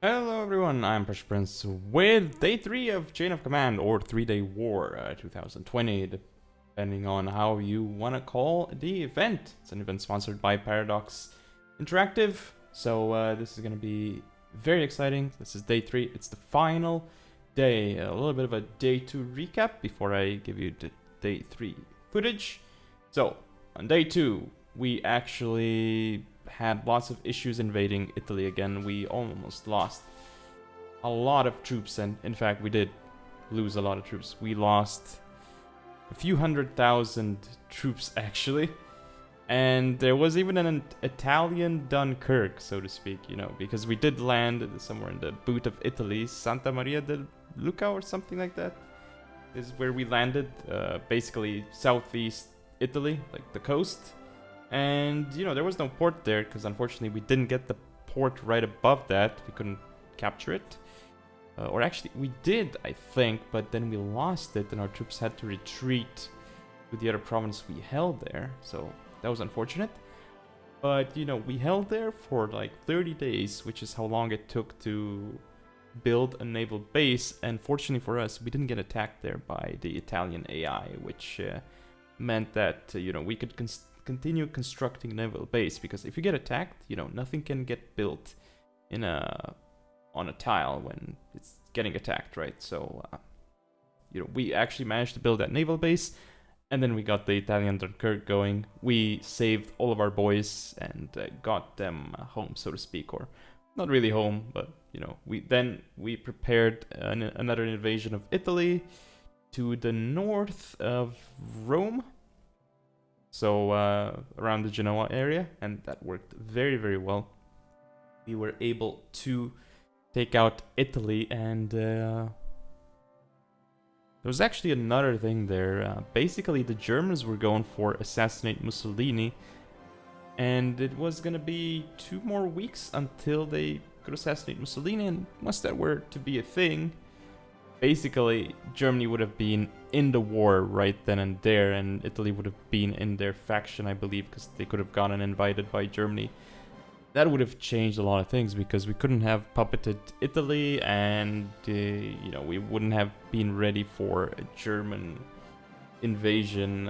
Hello everyone, I'm PrussianPrince with day 3 of Chain of Command or 3-Day War 2020, depending on how you want to call the event. It's an event sponsored by Paradox Interactive, so this is going to be very exciting. This is day 3, it's the final day. A little bit of a day 2 recap before I give you the day 3 footage. So, on day 2, we actually had lots of issues invading Italy again. We almost lost a lot of troops, and in fact we did lose a lot of troops. We lost a few 100,000 troops actually, and there was even an Italian Dunkirk, so to speak, you know, because we did land somewhere in the boot of Italy. Santa Maria del Luca or something like that is where we landed, basically southeast Italy, like the coast. And, you know, there was no port there because unfortunately we didn't get the port right above that. We couldn't capture it. Or actually, we did, I think, but then we lost it and our troops had to retreat to the other province we held there. So that was unfortunate. But, you know, we held there for like 30 days, which is how long it took to build a naval base. And fortunately for us, we didn't get attacked there by the Italian AI, which meant that, you know, we could continue constructing a naval base, because if you get attacked, you know, nothing can get built in on a tile when it's getting attacked, right? So, you know, we actually managed to build that naval base, and then we got the Italian Dunkirk going. We saved all of our boys and got them home, so to speak, or not really home, but you know, we prepared another invasion of Italy to the north of Rome. So around the Genoa area, and that worked very, very well. We were able to take out Italy, and there was actually another thing there. Basically, the Germans were going for assassinate Mussolini, and it was gonna be 2 more weeks until they could assassinate Mussolini, and once that were to be a thing, basically, Germany would have been in the war right then and there, and Italy would have been in their faction, I believe, because they could have gotten invited by Germany. That would have changed a lot of things, because we couldn't have puppeted Italy, and, you know, we wouldn't have been ready for a German invasion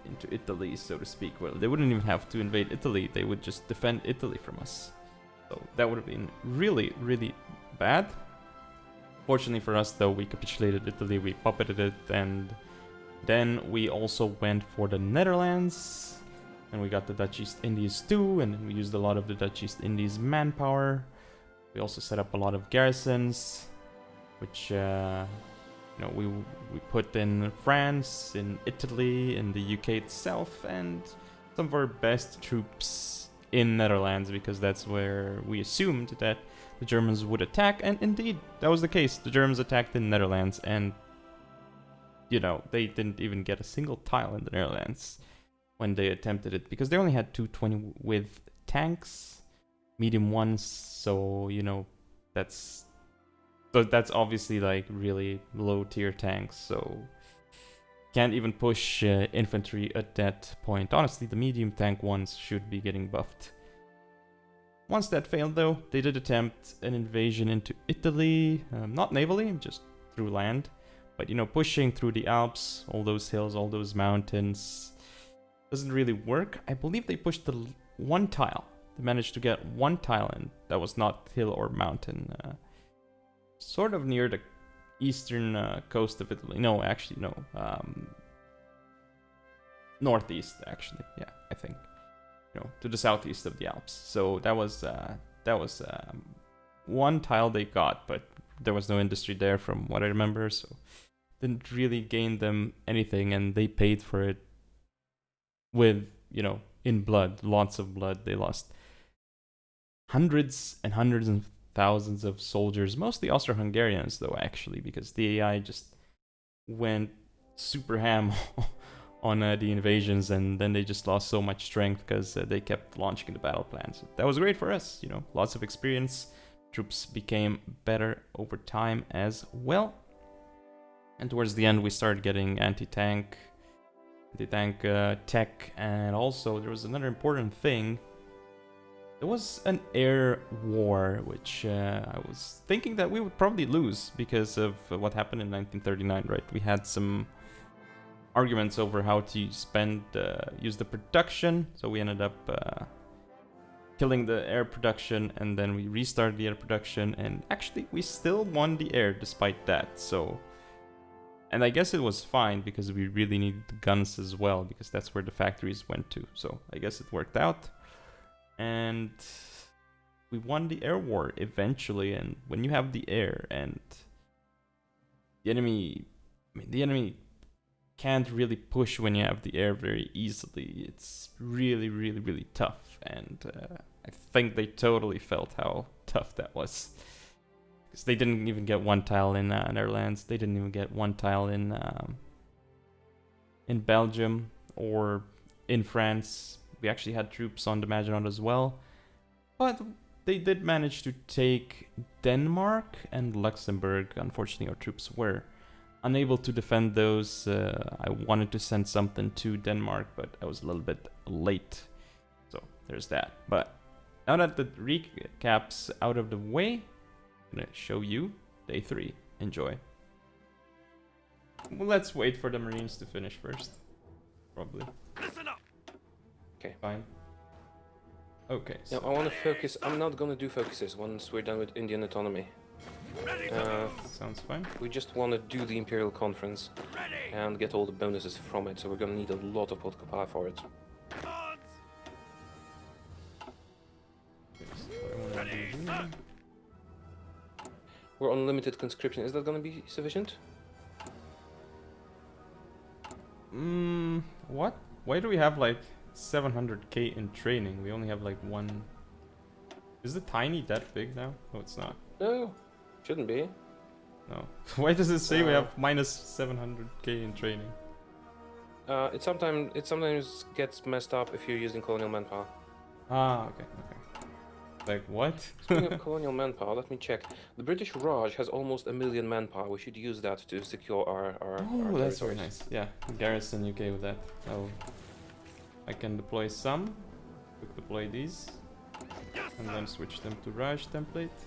into Italy, so to speak. Well, they wouldn't even have to invade Italy, they would just defend Italy from us. So that would have been really, really bad. Fortunately for us, though, we capitulated Italy, we puppeted it, and then we also went for the Netherlands, and we got the Dutch East Indies too, and we used a lot of the Dutch East Indies manpower. We also set up a lot of garrisons, which, you know, we put in France, in Italy, in the UK itself, and some of our best troops in Netherlands, because that's where we assumed that the Germans would attack, and indeed, that was the case. The Germans attacked the Netherlands, and, you know, they didn't even get a single tile in the Netherlands when they attempted it, because they only had 220 with tanks, medium ones, so, you know, that's obviously, like, really low-tier tanks, so can't even push infantry at that point. Honestly, the medium tank ones should be getting buffed. Once that failed, though, they did attempt an invasion into Italy, not navally, just through land, but, you know, pushing through the Alps, all those hills, all those mountains, doesn't really work. I believe they pushed the 1 tile. They managed to get 1 tile, and that was not hill or mountain. Sort of near the eastern coast of Italy. No, actually, no. Northeast, actually. Yeah, I think. You know, to the southeast of the Alps. So that was 1 tile they got, but there was no industry there from what I remember, so didn't really gain them anything, and they paid for it with, you know, in blood, lots of blood. They lost hundreds and hundreds of thousands of soldiers, mostly Austro-Hungarians, though, actually, because the AI just went super ham on the invasions, and then they just lost so much strength because they kept launching the battle plans. That was great for us, you know, lots of experience. Troops became better over time as well. And towards the end, we started getting anti-tank tech, and also there was another important thing There was an air war, which I was thinking that we would probably lose because of what happened in 1939, right? We had some arguments over how to use the production, so we ended up killing the air production, and then we restarted the air production, and actually we still won the air despite that, so... And I guess it was fine, because we really needed the guns as well, because that's where the factories went to, so I guess it worked out. And we won the air war eventually, and when you have the air and the enemy... I mean, the enemy can't really push when you have the air very easily. It's really, really, really tough, and I think they totally felt how tough that was. Because they didn't even get one tile in Netherlands. They didn't even get one tile in Belgium or in France. We actually had troops on the Maginot as well. But they did manage to take Denmark and Luxembourg. Unfortunately, our troops were unable to defend those. I wanted to send something to Denmark, but I was a little bit late. So there's that. But now that the recap's out of the way, I'm gonna show you day 3. Enjoy. Well, let's wait for the Marines to finish first. Probably. Listen up. Okay. Fine. Okay. Now I want to focus. I'm not gonna do focuses once we're done with Indian autonomy. Sounds fine. We just want to do the Imperial Conference and get all the bonuses from it, so we're gonna need a lot of political power for it. We're on limited conscription. Is that gonna be sufficient? What? Why do we have like 700k in training? We only have like one. Is the tiny that big now? No, it's not. No, shouldn't be. No. Why does it say we have minus 700k in training? It sometimes gets messed up if you're using colonial manpower. Ah, okay, okay. Like what? Speaking of colonial manpower, let me check. The British Raj has almost 1 million manpower. We should use that to secure our Oh, that's very territories. nice. Yeah, garrison UK with that. Oh, I can deploy some. Quick deploy these, and then switch them to Raj template.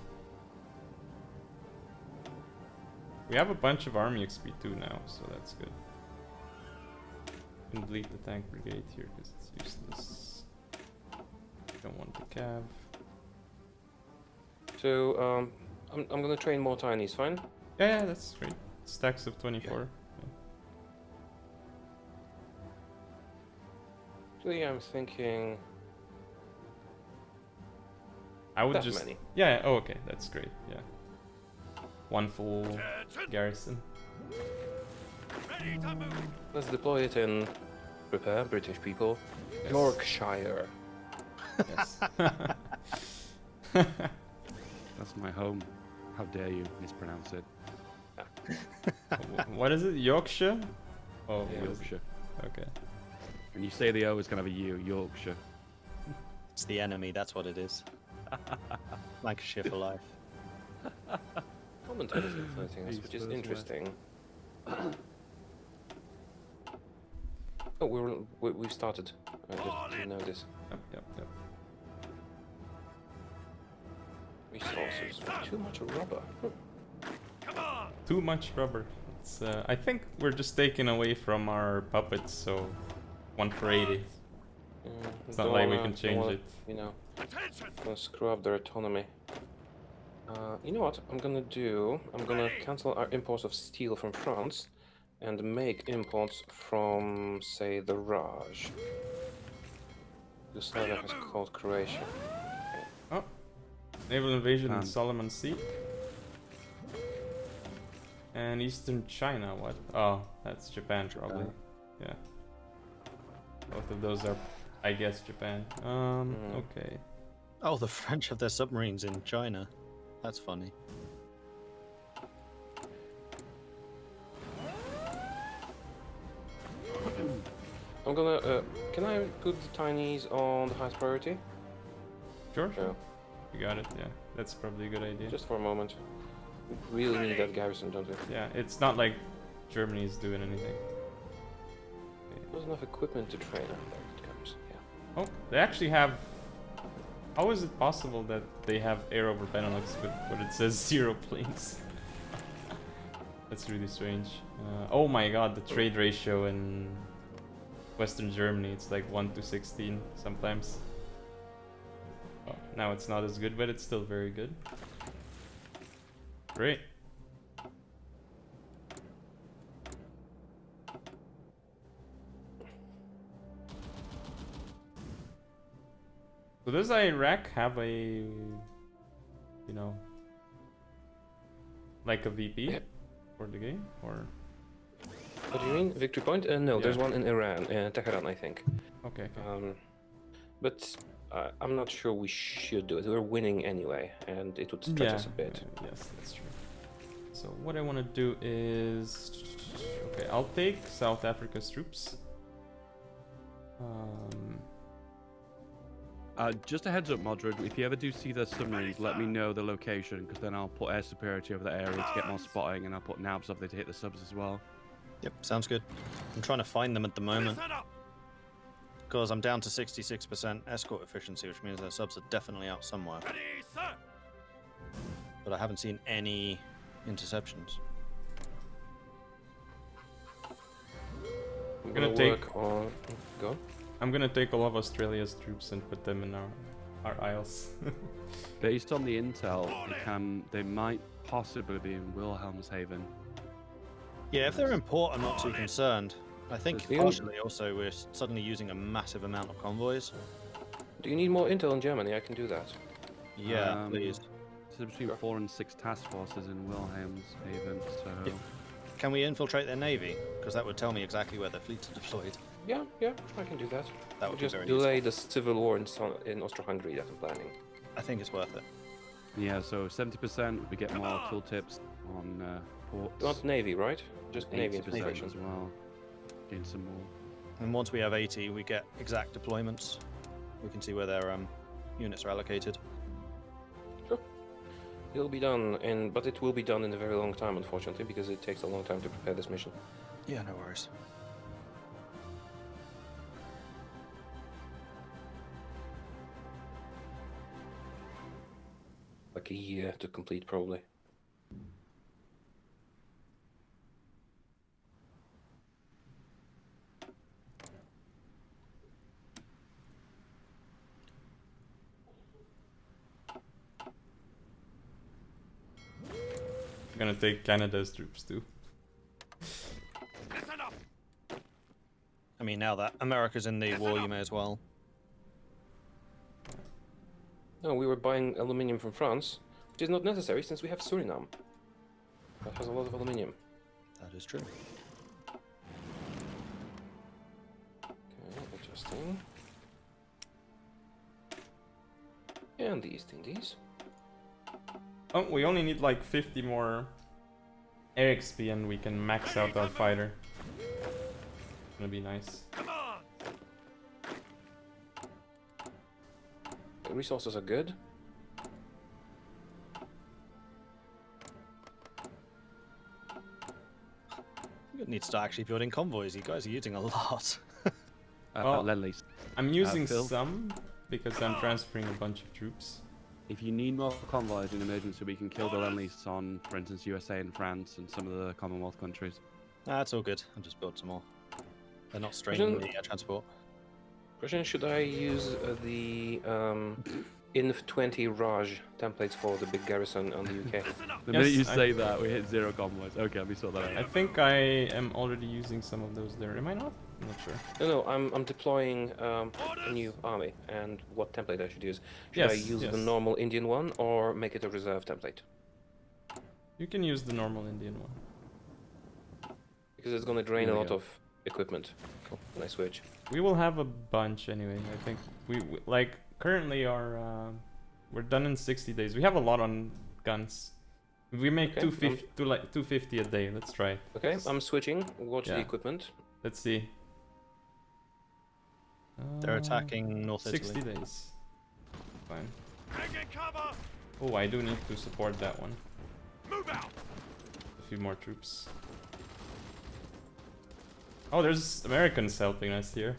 We have a bunch of army XP too now, so that's good. Can delete the tank brigade here because it's useless. Don't want the cav. So I'm gonna train more tinies. Fine. Yeah, that's great. Stacks of 24. Okay. Actually, I'm thinking. I would That just. many. Yeah. Oh, okay. That's great. Yeah. One full garrison. Ready to move. Let's deploy it in. Prepare, British people. Yes. Yorkshire. Yes. That's my home. How dare you mispronounce it? What is it? Yorkshire? Oh, Yeah. what is it? Yorkshire. Okay. When you say the O, it's gonna have a U. Yorkshire. It's the enemy, that's what it is. Lancashire for life. Commentators influencing us, which is interesting. Oh, we've started. I just didn't know this. Yep. Resources. Too much rubber. Come on. Too much rubber. It's, I think we're just taking away from our puppets, so 1 for 80. It's not like we can change it. You know, Attention. gonna screw up their autonomy. You know what I'm gonna do? I'm gonna cancel our imports of steel from France and make imports from, say, the Raj. Yugoslavia has called Croatia. Naval invasion in Um. Solomon Sea. And Eastern China, what? Oh, that's Japan probably. Yeah. Both of those are, I guess, Japan. Okay. Oh, the French have their submarines in China. That's funny. I'm gonna. Can I put the tinies on the highest priority? Sure. Yeah. You got it, yeah. That's probably a good idea. Just for a moment. We really need that garrison, don't we? Yeah, it's not like Germany is doing anything. There's enough equipment to train. There it comes. Yeah. Oh, they actually have How is it possible that they have air over Benelux but it says 0 planes? That's really strange. Oh my god, the trade ratio in Western Germany, it's like 1 to 16 sometimes. Oh, now it's not as good, but it's still very good. Great. So does Iraq have a, you know, like a VP Yeah. for the game, or? What do you mean? Victory point? No, Yeah. there's one in Iran, Tehran, I think. Okay. Okay. But I'm not sure we should do it. We're winning anyway, and it would stretch us a bit. Yes, that's true. So what I want to do is, okay, I'll take South Africa's troops. Just a heads up, Modred, if you ever do see the submarines, let me know the location, because then I'll put air superiority over the area to get more spotting, and I'll put navs up there to hit the subs as well. Yep, sounds good. I'm trying to find them at the moment, Listen up. because I'm down to 66% escort efficiency, which means their subs are definitely out somewhere. Ready, sir. But I haven't seen any interceptions. I'm gonna gonna take- work on. Go. I'm gonna take all of Australia's troops and put them in our isles. Based on the intel, they might possibly be in Wilhelmshaven. Yeah, if they're in port, I'm not too concerned. I think The- partially also we're suddenly using a massive amount of convoys. Do you need more intel in Germany? I can do that. Yeah, please. So between 4 and 6 task forces in Wilhelmshaven, so... Can we infiltrate their navy? Because that would tell me exactly where their fleets are deployed. Yeah, I can do that. That would be Just very delay useful. the civil war in Austro-Hungary that I'm planning. I think it's worth it. Yeah, so 70% we get more tooltips on ports. Not navy, right? Just navy 80% infiltration. as well. Gain some more. And once we have 80, we get exact deployments. We can see where their units are allocated. It'll be done, but it will be done in a very long time, unfortunately, because it takes a long time to prepare this mission. Yeah, no worries. Like a year to complete, probably. I'm gonna take Canada's troops too. Listen up. I mean, now that America's in the war, you may as well. No, we were buying aluminium from France, which is not necessary since we have Suriname. That has a lot of aluminium. That is true. Okay, adjusting. And the East Indies. Oh, we only need like 50 more air XP and we can max out our fighter. Gonna be nice. Come on. The resources are good. You need to start actually building convoys. You guys are using a lot. Well, Lend-Lease. I'm using Phil? some because I'm transferring a bunch of troops. If you need more convoys in emergency, we can kill the Lend-Lease on, for instance, USA and France and some of the Commonwealth countries. That's all good. I'll just build some more. They're not straining the transport. Question, should I use the INF-20 Raj templates for the big garrison on the UK? Listen up. The Yes, minute you I- say that, we hit 0 convoys. Okay, we saw that I out. think I am already using some of those there. Am I not? I'm not sure. No, I'm deploying a new army, and what template I should use. Should I Yes, use the yes. normal Indian one, or make it a reserve template? You can use the normal Indian one. Because it's going to drain There a we lot go. of equipment. Cool, nice switch. We will have a bunch anyway. I think we like currently our we're done in 60 days. We have a lot on guns. We make Okay, 250 a day. Let's try it. Okay, I'm switching. Watch the Yeah. equipment. Let's see. They're attacking North 60 Italy. days. Fine. Taking cover. Oh, I do need to support that one. Move out. A few more troops. Oh, there's Americans helping us here.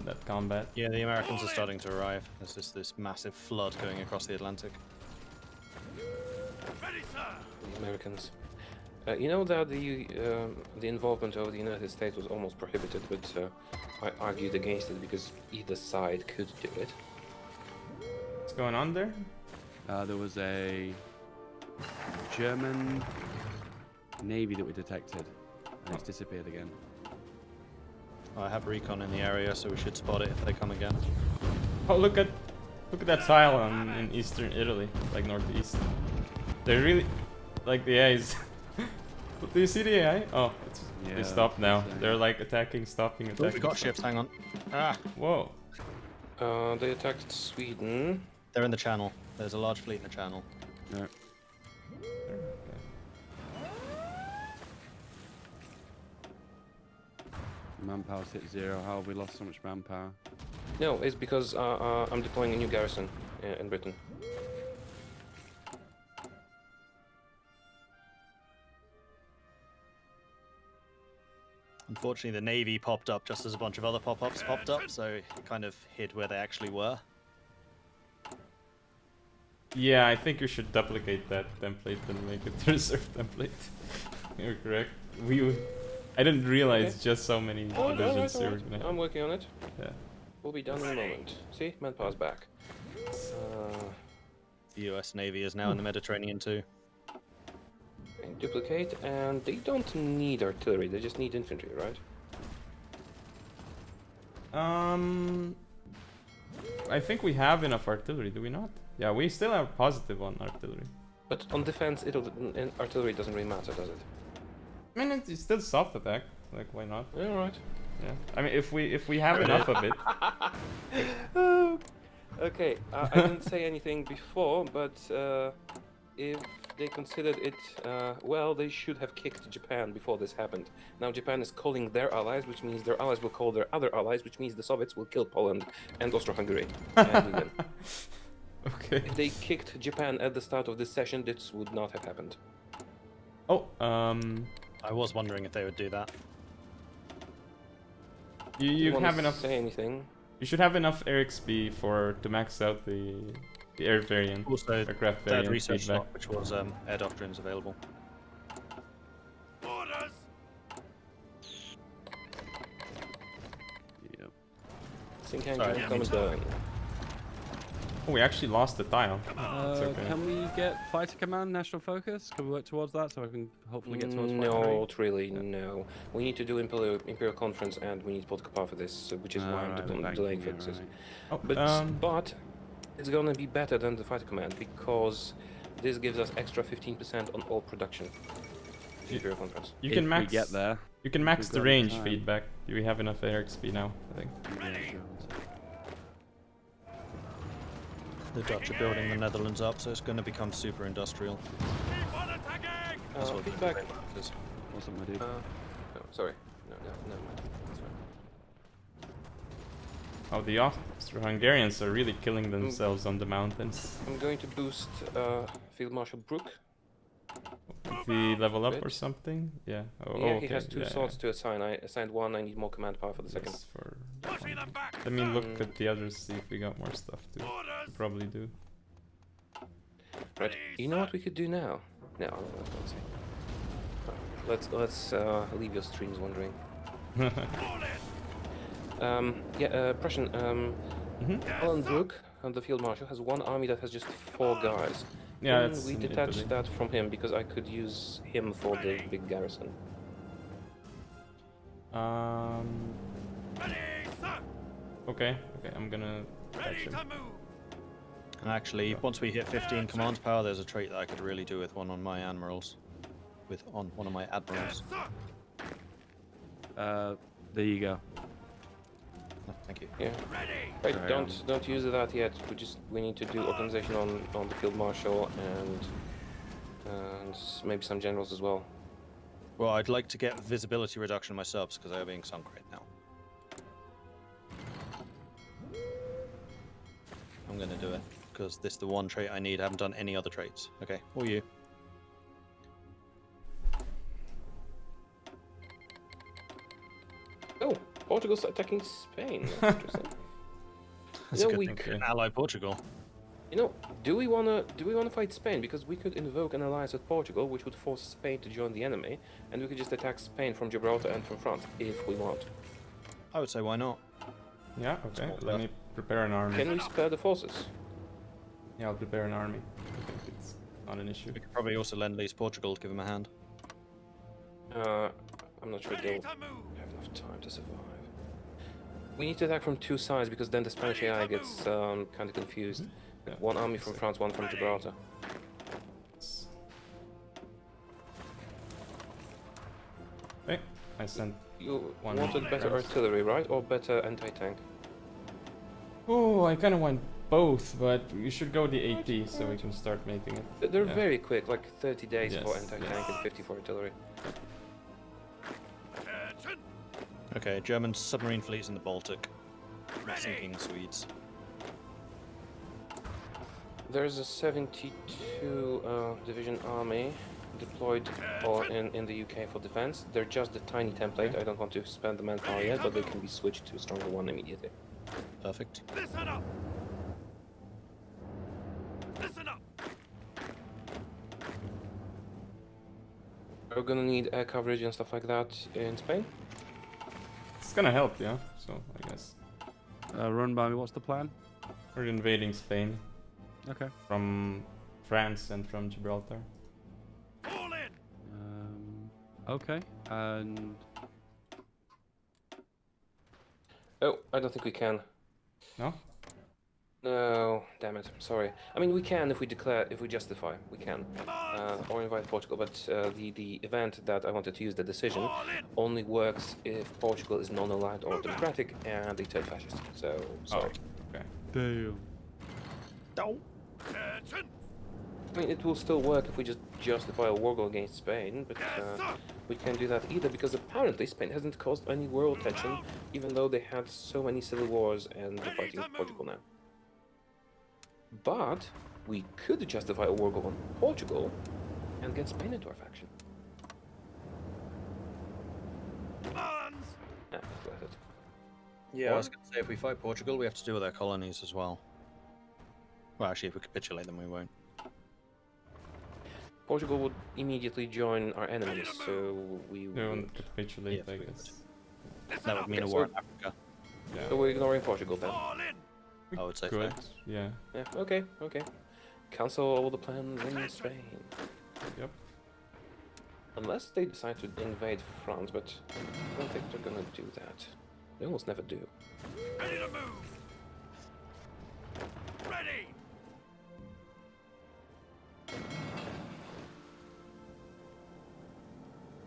that combat. Yeah, the Americans are starting to arrive. There's just this massive flood going across the Atlantic. Ready, sir. The Americans. You know that the involvement of the United States was almost prohibited, but I argued against it because either side could do it. What's going on there? There was a German navy that we detected, and it's disappeared again. I have recon in the area, so we should spot it if they come again. Oh, look at that tile in eastern Italy, like northeast. They're really like the AIs. Do you see the AI? Oh, Yeah, they stopped now. it's, They're like attacking, stopping, Oh, attacking. we got ships, hang on. Ah, Whoa. They attacked Sweden. they're in the channel. There's a large fleet in the channel. No. Manpower's hit 0. How have we lost so much manpower? No, it's because I'm deploying a new garrison in Britain. Unfortunately, the Navy popped up just as a bunch of other pop-ups popped up, so it kind of hid where they actually were. Yeah, I think you should duplicate that template and make it the reserve template. You're correct. I didn't realize Okay. just so many divisions you were Alright. gonna I'm working on it. Yeah. We'll be done in a moment. See, manpower's back. The US Navy is now in the Mediterranean too. And duplicate, and they don't need artillery. They just need infantry, right? I think we have enough artillery, do we not? Yeah, we still have positive on artillery. But on defense, artillery doesn't really matter, does it? I mean, it's still soft attack. Like, why not? Yeah, all right. Yeah. I mean, if we have enough of it. Okay, I didn't say anything before, but if they considered it, well, they should have kicked Japan before this happened. Now Japan is calling their allies, which means their allies will call their other allies, which means the Soviets will kill Poland and Austro-Hungary. And we win. Okay. If they kicked Japan at the start of this session, this would not have happened. Oh, I was wondering if they would do that. you wanna have enough. say anything? You should have enough air XP to max out the air variant, Also, aircraft third variant research feedback. slot, which was air doctrines available. Orders. Yep. Sink Sorry, engine, yeah, come me and too. burn. Oh, we actually lost the tile. That's okay. Can we get fighter command national focus? Can we work towards that so I can hopefully get towards fighter Not really, no. We need to do Imperial Conference and we need political power for this, which is why I'm delaying focuses. Oh, But it's gonna be better than the fighter command because this gives us extra 15% on all production. Imperial Conference. you If can we max. get there. You can max we've the got range time. feedback. Do we have enough air XP now? I think. The Dutch are building the Netherlands up, so it's going to become super industrial. Keep on attacking. That's what Feedback. is. Awesome, my dude. No, sorry. No, never mind. That's right. Oh, the Austro-Hungarians are really killing themselves on the mountains. I'm going to boost Field Marshal Brooke. If we level up or Bit. something? Yeah. Oh, Yeah, okay. he has two yeah, swords to assign. I assigned one. I need more command power for the second. Yes, for Pushing them back. Let me look at the others, see if we got more stuff too. Orders. Probably do. Right. You know what we could do now? No, I'm not gonna say. Let's leave your streams wondering. Prussian. Alan Brooke, the field marshal, has one army that has just 4 guys. Yeah, Can it's we in detach Italy. that from him because I could use him for the big garrison. Ready, sir. Okay, I'm gonna touch Ready him. to move. And actually, once we hit 15 command power, there's a trait that I could really do with one on my admirals. On one of my admirals. Sir. There you go. Oh, thank you. Yeah. Ready. Right, Sorry, don't use that yet. We need to do organization on the field marshal and maybe some generals as well. Well, I'd like to get visibility reduction on my subs because they are being sunk right now. I'm gonna do it because this is the one trait I need. I haven't done any other traits. Okay, all you. Oh, Portugal's attacking Spain. That's interesting. That's a know, good we thing could- to ally Portugal. You know, do we wanna fight Spain? Because we could invoke an alliance with Portugal, which would force Spain to join the enemy, and we could just attack Spain from Gibraltar and from France if we want. I would say why not? Yeah, okay. Small Let me prepare an army. Can we spare the forces? Yeah, I'll prepare an army. I think it's not an issue. We could probably also lend lease Portugal to give them a hand. I'm not sure Ready they'll to move. have enough time to survive. We need to attack from two sides because then the Spanish AI gets kind of confused. Yeah. One army from France, one from Gibraltar. Okay, I sent. You One wanted better France. artillery, right? Or better anti-tank? Oh, I kind of want both, but you should go the AT so we can start making it. They're Yeah. very quick, like 30 days for Yes, anti-tank yes. and 50 for artillery. Attention. Okay, German submarine fleets in the Baltic. Not sinking Swedes. There's a 72 division army deployed in the UK for defense. They're just a tiny template. I don't want to spend the manpower yet, but they can be switched to a stronger one immediately. Perfect. Listen up. Listen up. We're gonna need air coverage and stuff like that in Spain. It's gonna help, yeah. So I guess Run by me. What's the plan? we're invading Spain Okay. from France and from Gibraltar. Fall in. Okay. And Oh, I don't think we can. No? No, damn it. Sorry. I mean, we can if we justify. We can. Or invite Portugal, but the event that I wanted to use, the decision, Fall in. only works if Portugal is non-aligned or democratic and they turn fascist. So, sorry. Oh, okay. damn. No. Attention. I mean, it will still work if we just justify a war goal against Spain, but Yes, sir. we can't do that either because apparently Spain hasn't caused any world tension, even though they had so many civil wars and they're fighting with Portugal now. But we could justify a war goal on Portugal and get Spain into our faction. Bonds. Yeah, that's worth it. Yeah, I was going to say, if we fight Portugal, we have to deal with their colonies as well. Well, actually, if we capitulate them, we won't. Portugal would immediately join our enemies, so we They won't would. capitulate, Yeah, I we guess. Listen That up. would mean a Okay, war so- in Africa. Yeah. So we're ignoring Portugal then. Fall in. We I would say could, so. yeah. Yeah, okay, okay. Cancel all the plans in Spain. Yep. Unless they decide to invade France, but I don't think they're gonna do that. They almost never do. Ready to move. Ready.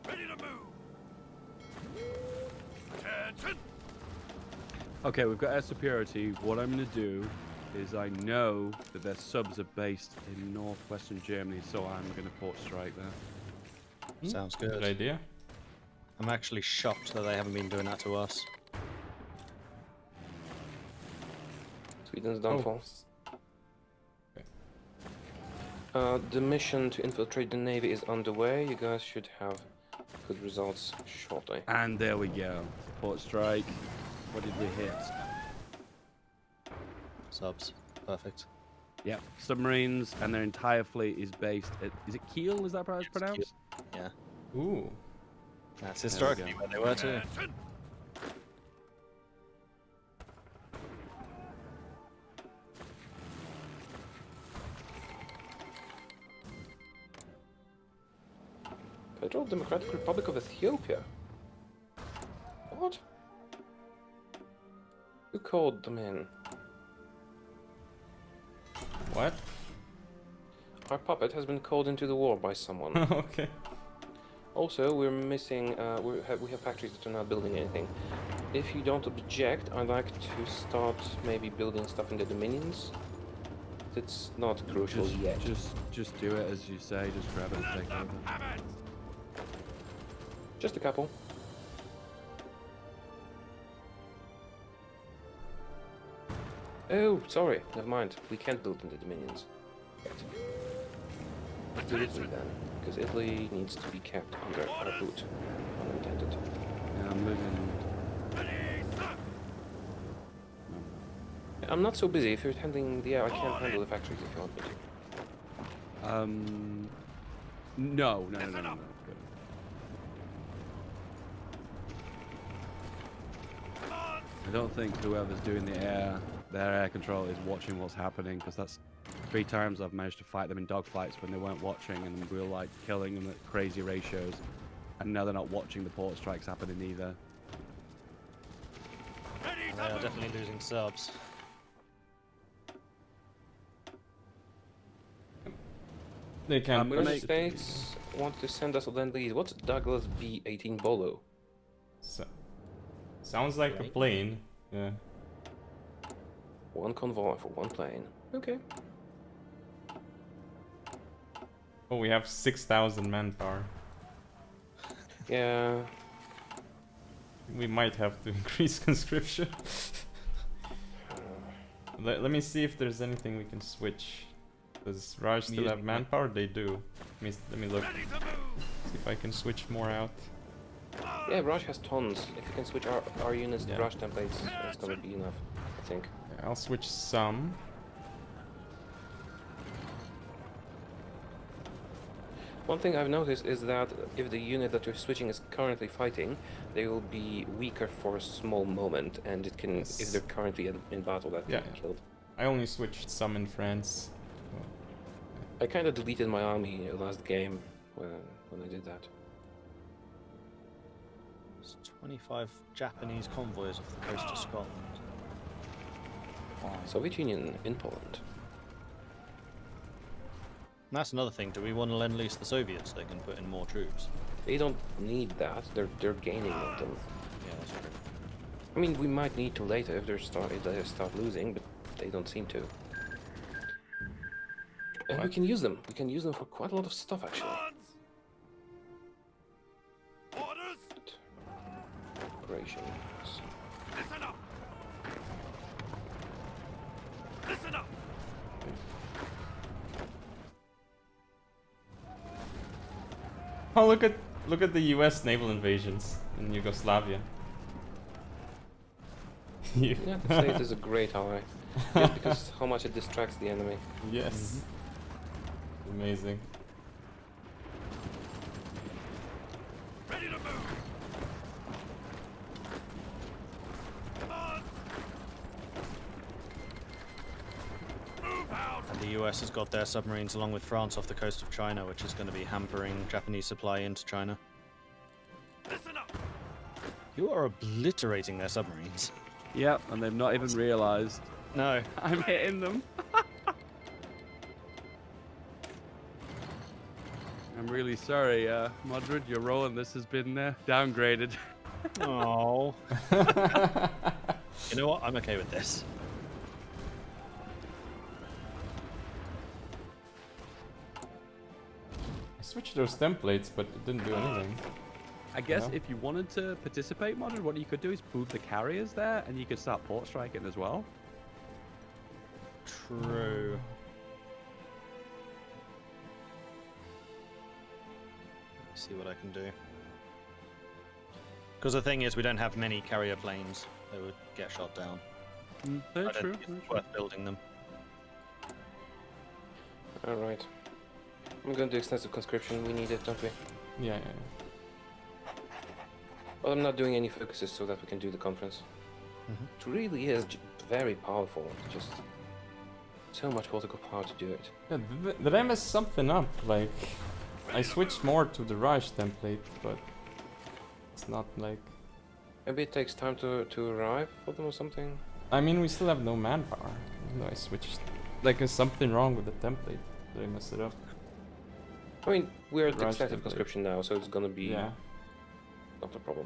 Ready to move. Attention. Okay, we've got air superiority. What I'm going to do is I know that their subs are based in northwestern Germany, so I'm going to port strike there. Sounds Good good. idea. I'm actually shocked that they haven't been doing that to us. Sweden's Oh, downfall. The mission to infiltrate the navy is underway. You guys should have good results shortly. And there we go. Port strike. What did we hit? Subs. Perfect. Yep, submarines, and their entire fleet is based at. Is it Kiel? Is that how it's pronounced? Yeah. Ooh. That's There we historically go. where they were too. Attention. Federal Democratic Republic of Ethiopia. What? Who called them in? What? Our puppet has been called into the war by someone. Okay. Also, we're missing. We have factories that are not building anything. If you don't object, I'd like to start maybe building stuff in the dominions. It's not crucial yet. Just do it as you say. Just grab it and take over. Have it. Just a couple. Oh, sorry. Never mind. We can't build in the dominions. Yet. Let's do Italy then, because Italy needs to be kept under our boot. Unintended. Yeah, I'm moving. Ready I'm not so busy. If you're handling the air, I can't handle the factories if you want me to. No. I don't think whoever's doing their air control is watching what's happening, because that's 3 times I've managed to fight them in dogfights when they weren't watching, and we were like killing them at crazy ratios, and now they're not watching the port strikes happening either. Ready They are to move. definitely losing subs. They can I'm gonna United push. States want to send us a Lend-Lease. What's Douglas B-18 Bolo? So, sounds like a Right. plane. Yeah. 1 convoy for 1 plane. Okay. Oh, we have 6,000 manpower. Yeah. We might have to increase conscription. Let me see if there's anything we can switch. Does Raj still Using have manpower? They do. Let me look. Ready to move. See if I can switch more out. Yeah, Rush has tons. If you can switch our units to Yeah. Rush templates, it's gonna be enough, I think. Yeah, I'll switch some. One thing I've noticed is that if the unit that you're switching is currently fighting, they will be weaker for a small moment, and it can, if Yes. they're currently in battle, that Yeah. can be killed. I only switched some in France. I kind of deleted my army last game when I did that. There's 25 Japanese convoys off the coast of Scotland. Soviet Union in Poland. And that's another thing. Do we want to lend lease the Soviets? They can put in more troops. They don't need that. They're gaining momentum. Yeah, that's true. I mean, we might need to later if they start losing, but they don't seem to. And we can use them. We can use them for quite a lot of stuff, actually. Commands. Orders. Operations. Listen up. Listen up. Oh, look at the U.S. naval invasions in Yugoslavia. The United States is a great ally, just because how much it distracts the enemy. Yes. Amazing. Ready to move. Commands. Move out. And the US has got their submarines along with France off the coast of China, which is going to be hampering Japanese supply into China. Listen up. You are obliterating their submarines. Yep, and they've not even realized No. I'm hitting them. I'm really sorry, Madrid, your role in this has been downgraded. Oh. You know what? I'm okay with this. I switched those templates, but it didn't do anything. I guess Yeah. if you wanted to participate, Madrid, what you could do is move the carriers there, and you could start port striking as well. True. See what I can do. Because the thing is, we don't have many carrier planes. They would get shot down. Very I don't true. think very it's true. worth building them. Alright. I'm going to do extensive conscription. We need it, don't we? Yeah. Well, I'm not doing any focuses so that we can do the conference. It really is very powerful. Just so much political power to do it. Yeah, did I mess something up? Like, I switched more to the Raj template, but it's not like... Maybe it takes time to arrive for them or something. I mean, we still have no manpower. Even though I switched... Like, there's something wrong with the template. Did I mess it up? I mean, we're at Right, extensive template. conscription now, so it's gonna be Yeah. not a problem.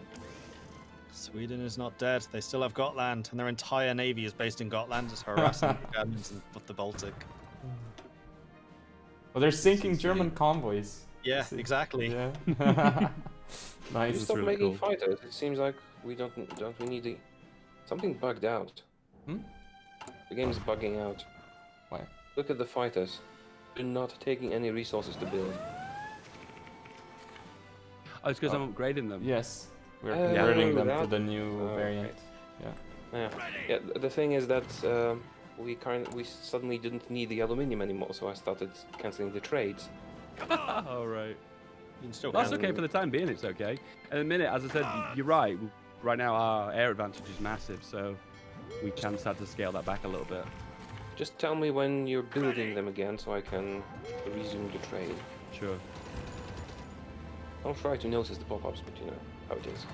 Sweden is not dead. They still have Gotland, and their entire navy is based in Gotland, just harassing the Germans of the Baltic. Well, they're sinking Seems to German be- convoys. Yeah, See? exactly. Yeah. We Nice. stop really making cool. fighters. It seems like we don't we need the something bugged out. Hmm? The game is bugging out. Why? Look at the fighters. They're not taking any resources to build. Oh, it's because Oh. I'm upgrading them. Yes. We're Oh, converting them to without- the new Oh, variant. okay. Yeah. Yeah. Yeah. The thing is that we suddenly didn't need the aluminium anymore, so I started canceling the trades. Oh, right. You can still That's cancel. okay for the time being, it's okay. In a minute, as I said, you're right. Right now, our air advantage is massive, so we can start to scale that back a little bit. Just tell me when you're building them again, so I can resume the trade. Sure. I'll try to notice the pop-ups, but you know how it is.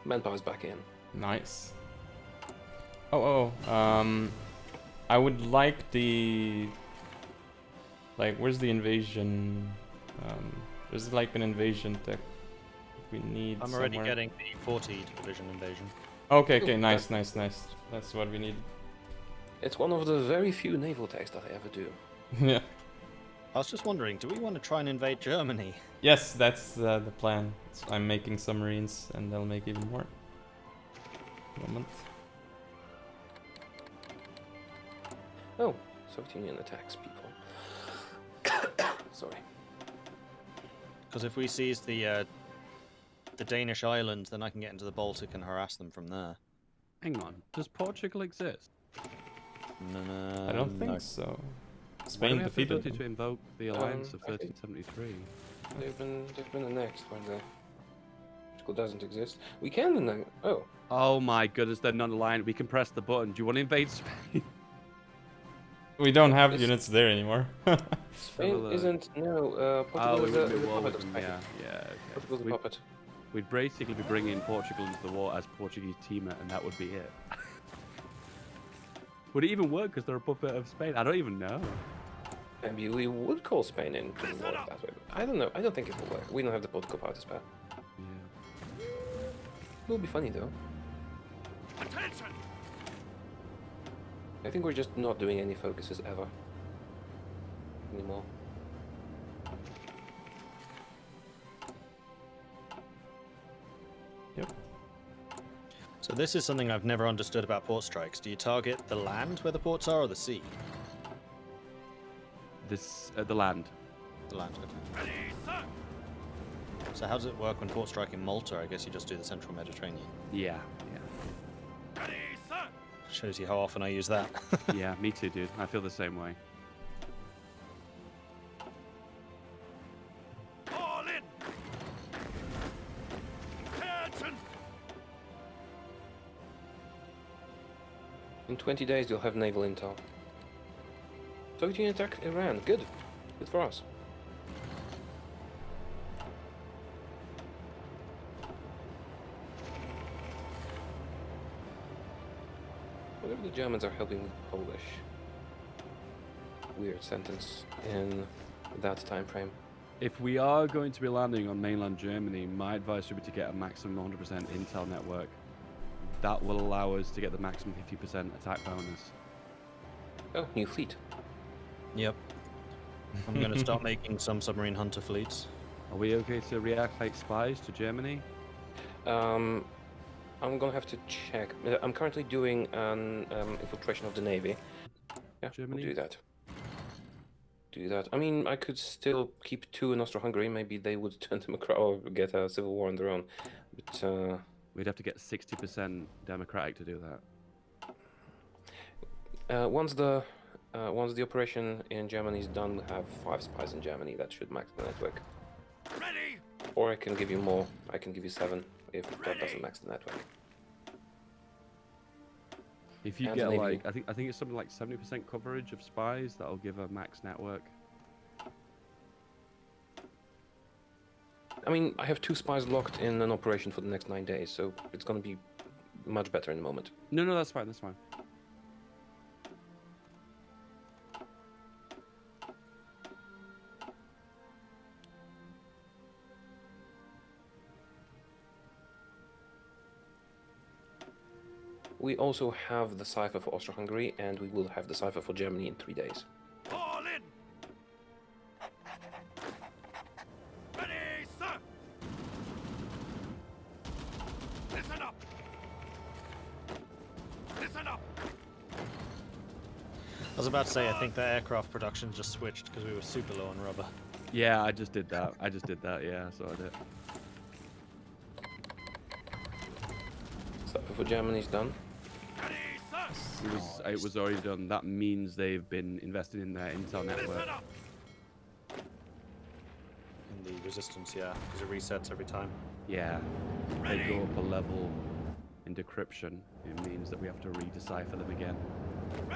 Manpower's back in. Nice. I would like the... Like, where's the invasion? There's like an invasion tech we need I'm already somewhere. getting the 40 division invasion. Okay, Ooh, nice. That's what we need. It's one of the very few naval attacks that I ever do. Yeah. I was just wondering, do we want to try and invade Germany? Yes, that's the plan. I'm making submarines, and they'll make even more. Moment. Oh, Soviet Union attacks people. Sorry. Because if we seize the Danish islands, then I can get into the Baltic and harass them from there. Hang on. Does Portugal exist? No, I don't think no. so. Why do Spain we have the defeated ability to them. invoke the alliance of I think- 1373? They've been annexed, weren't they? Portugal doesn't exist. We can annex. Oh, Oh my goodness, they're non-aligned. We can press the button. Do you want to invade Spain? We don't have It's- units there anymore. Spain look. isn't. No, Oh, Portugal we is wouldn't a be at war puppet with of them. Spain. Yeah, okay. Portugal's a We'd, puppet. we'd basically be bringing Portugal into the war as Portuguese teamer, and that would be it. Would it even work because they're a puppet of Spain? I don't even know. Maybe we would call Spain in to war that way. But I don't know. I don't think it will work. We don't have the political power to spare. Yeah. It will be funny though. Attention! I think we're just not doing any focuses ever anymore. Yep. So this is something I've never understood about port strikes. Do you target the land where the ports are or the sea? This the land. The land, okay. Ready, sir! So how does it work when port strike in Malta? I guess you just do the central Mediterranean. Yeah, Ready, sir! Shows you how often I use that. yeah, yeah. Me too, dude. I feel the same way. All in! Attention! In 20 days, you'll have naval intel. Soviet Union attack Iran. Good. Good for us. Whatever the Germans are helping with Polish. Weird sentence in that time frame. If we are going to be landing on mainland Germany, my advice would be to get a maximum 100% intel network. That will allow us to get the maximum 50% attack bonus. Oh, new fleet. Yep. I'm going to start making some submarine hunter fleets. Are we okay to reactivate spies to Germany? I'm gonna have to check. I'm currently doing an infiltration of the navy. Yeah, Germany? we'll do that. Do that. I mean, I could still keep 2 in Austro-Hungary. Maybe they would turn them across or get a civil war on their own. But We'd have to get 60% democratic to do that. once the operation in Germany is done, we have 5 spies in Germany. That should max the network. Ready! Or I can give you more. I can give you 7 if that doesn't max the network. If you And get Navy. like, I think it's something like 70% coverage of spies, that'll give a max network. I mean, I have 2 spies locked in an operation for the next 9 days, so it's gonna be much better in a moment. No, that's fine, that's fine. We also have the cipher for Austro-Hungary, and we will have the cipher for Germany in 3 days. All in! Ready, sir! Listen up! Listen up! I was about to say, I think the aircraft production just switched because we were super low on rubber. Yeah, I just did that. Yeah, so I did. for Germany's done. Ready, sir. It was already done. That means they've been investing in their intel network. Listen up. In the resistance, yeah, because it resets every time. Yeah. If they go up a level in decryption, it means that we have to re-decipher them again.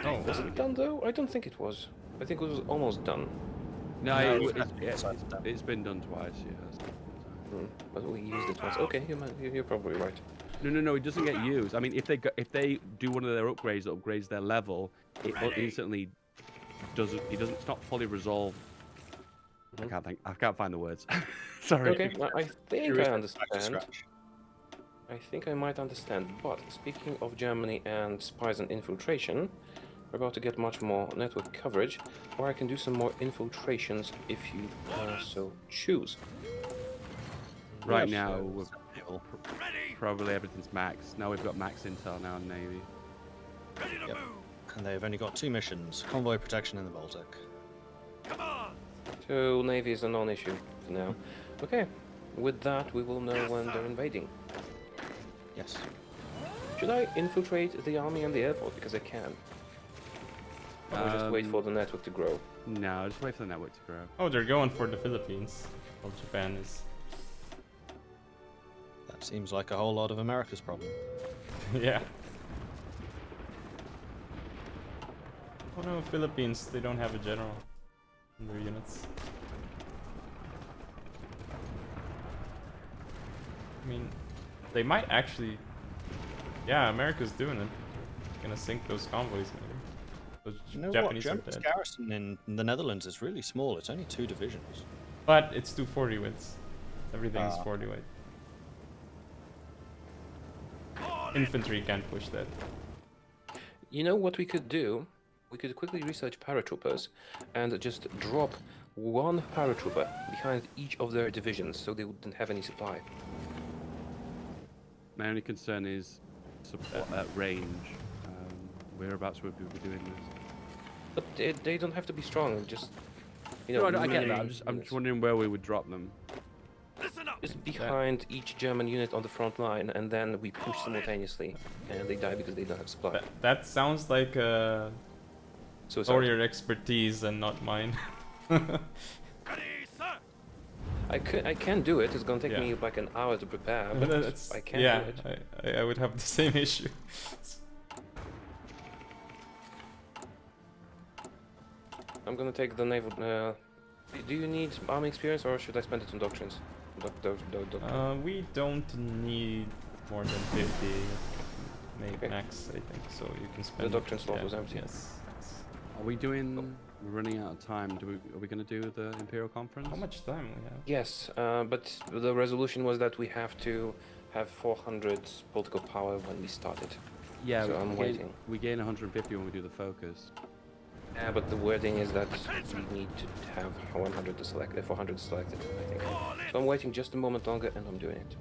Oh, Was it done though? I don't think it was. I think it was almost done. No, No, it's been done twice. Yeah. But we used it once. Okay, you're probably right. No, it doesn't get used. I mean, if they do one of their upgrades that upgrades their level, it instantly doesn't. It's not fully resolved. I can't find the words. Sorry. Okay, well, I think I Back to understand. scratch. I think I might understand. But speaking of Germany and spies and infiltration, we're about to get much more network coverage, or I can do some more infiltrations if you so choose. Right Yes, now, so- we're Ready. probably everything's max. Now we've got max intel now in Navy. Ready to Yep. move. And they've only got 2 missions: convoy protection in the Baltic. Come on. So Navy is a non-issue for now. Okay, with that we will know when they're invading. Yes. Should I infiltrate the army and the air force because I can? Or just wait for the network to grow? No, just wait for the network to grow. Oh, they're going for the Philippines. Well, Japan is. That seems like a whole lot of America's problem. Yeah. Oh no, Philippines, they don't have a general in their units. I mean, they might actually... Yeah, America's doing it. Gonna sink those convoys, maybe. Those You know what? Japanese are Germany's dead. garrison in the Netherlands is really small. It's only 2 divisions. But it's 240 weights. Everything is Ah. 40 weight. All in. Infantry can't push that. You know what we could do? We could quickly research paratroopers and just drop 1 paratrooper behind each of their divisions so they wouldn't have any supply. My only concern is support at range. Whereabouts would we be doing this? But they don't have to be strong, just, you No, know, I get that. many I'm just units. wondering where we would drop them. Listen up. Just behind each German unit on the front line, and then we push simultaneously, and they die because they don't have supply. That sounds like So for your expertise and not mine. Ready, sir. I can do it. It's gonna take Yeah. me like an hour to prepare, but I can yeah, do it. I would have the same issue. I'm gonna take the naval. Do you need army experience, or should I spend it on doctrines? We don't need more than 50 Okay. max, I think, so you can spend. doctrine slot was empty. Yes. Are we doing? We're running out of time. Are we going to do the Imperial Conference? How much time we have? Yes, but the resolution was that we have to have 400 political power when we started. Yeah, So I'm waiting. We gain 150 when we do the focus. Yeah, but the wording is that we need to have 100 to select, 400 selected, I think. All in. So I'm waiting just a moment longer, and I'm doing it.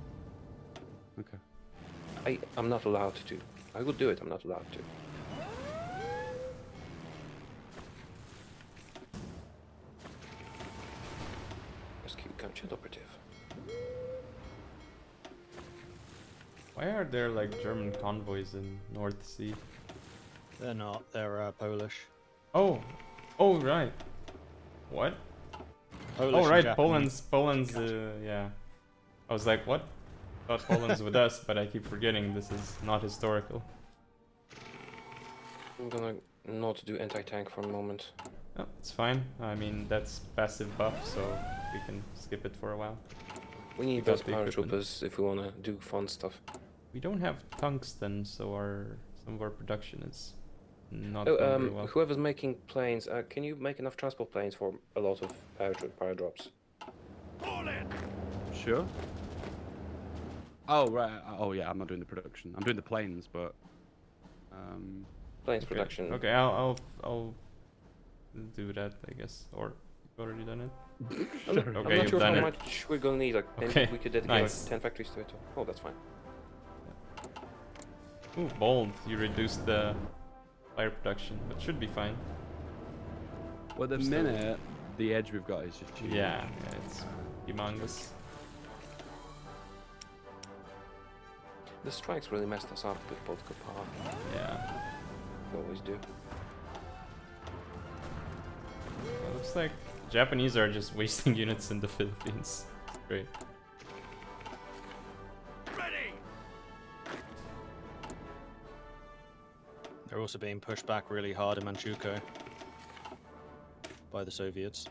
Okay. I'm not allowed to. I would do it. I'm not allowed to. Rescue captured operative. Why are there like German convoys in North Sea? They're not. They're Polish. Oh, right. What? Polish Oh and right, Japanese. Poland's. Yeah. I was like, what? Thought Poland's with us, but I keep forgetting this is not historical. I'm gonna not do anti-tank for a moment. Oh, it's fine. I mean, that's passive buff, so we can skip it for a while. We need Without those the equipment. paratroopers if we wanna do fun stuff. We don't have tungsten, so some of our production is not Oh, going very well. whoever's making planes, can you make enough transport planes for a lot of paradrops? All in. Sure. Oh right. Oh yeah. I'm not doing the production. I'm doing the planes, but. Planes Okay. production. Okay, I'll do that, I guess. Or you've already done it. I'm Okay, not you've sure done how it. much we're gonna need. Like, Okay, we could dedicate nice. like 10 factories to it. Oh, that's fine. Ooh, bold. You reduced the fire production, but should be fine. Well, the Still- minute the edge we've got is just huge. Yeah, it's humongous. The strikes really messed us up with political power. Yeah. They always do. It looks like Japanese are just wasting units in the Philippines. Great. Ready. They're also being pushed back really hard in Manchukuo by the Soviets.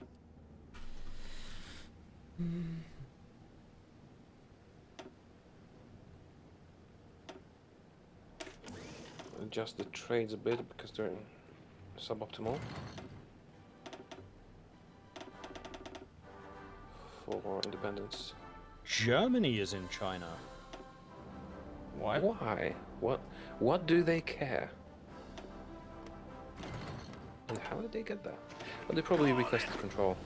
Adjust the trades a bit because they're suboptimal. For independence. Germany is in China. What? Why? What do they care? And how did they get that? Well, they probably requested control.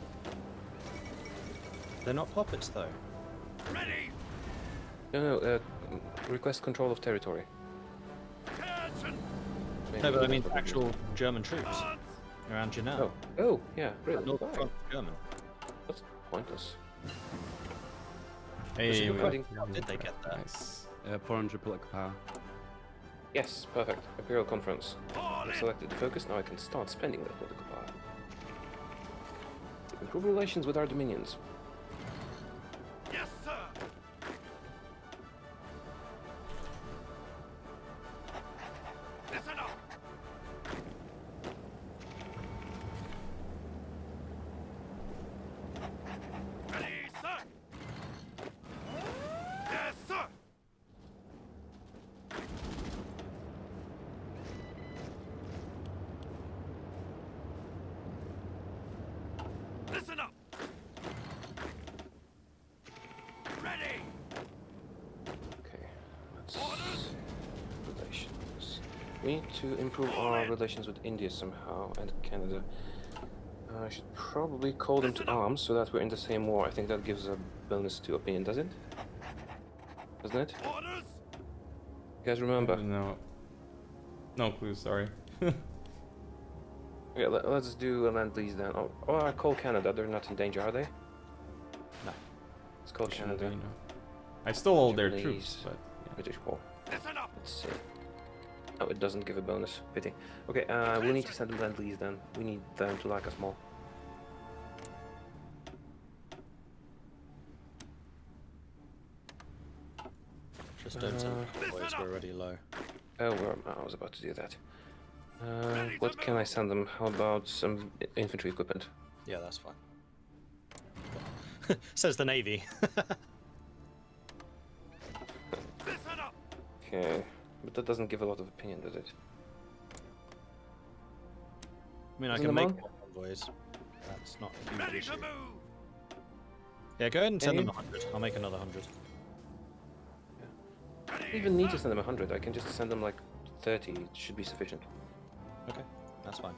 They're not puppets, though. Ready. No, request control of territory. Attention. Maybe No, but I that's mean what they actual did. German troops Advance. around Janelle. Oh, yeah, really? Northern Why? front is German. That's pointless. Hey, good we- fighting. How did they get that? Nice. 400 political power. Yes, perfect. Imperial Conference. Fall I've in. selected the focus, now I can start spending that political power. Improve relations with our dominions. Yes, sir. Listen up. Ready, sir. Yes, sir. Listen up. Ready. Okay, let's Orders. relations. We need to improve our relations with India somehow and Canada. I should probably call them to arms so that we're in the same war. I think that gives a bonus to opinion, does it? Doesn't it? Orders. You guys remember? No. No clue, sorry. Okay, let's do a land-lease then. Oh, I call Canada. They're not in danger, are they? No. Let's call Canada. You know. I stole all their Japanese. troops, but British war. Listen up. Let's see. Oh, it doesn't give a bonus. Pity. Okay, we need to send them land-lease then. We need them to like us more. Just don't send Uh, convoys, we're already low. Oh, I was about to do that. What can I send them? How about some infantry equipment? Yeah, that's fine. Says the Navy. Listen up. Okay, but that doesn't give a lot of opinion, does it? I mean, I Isn't can them make on? more convoys. That's not a huge Ready issue. to move. Yeah, go ahead and send Can them you? 100. I'll make another 100. I don't even need to send them 100. I can just send them like 30. It should be sufficient. Okay, that's fine.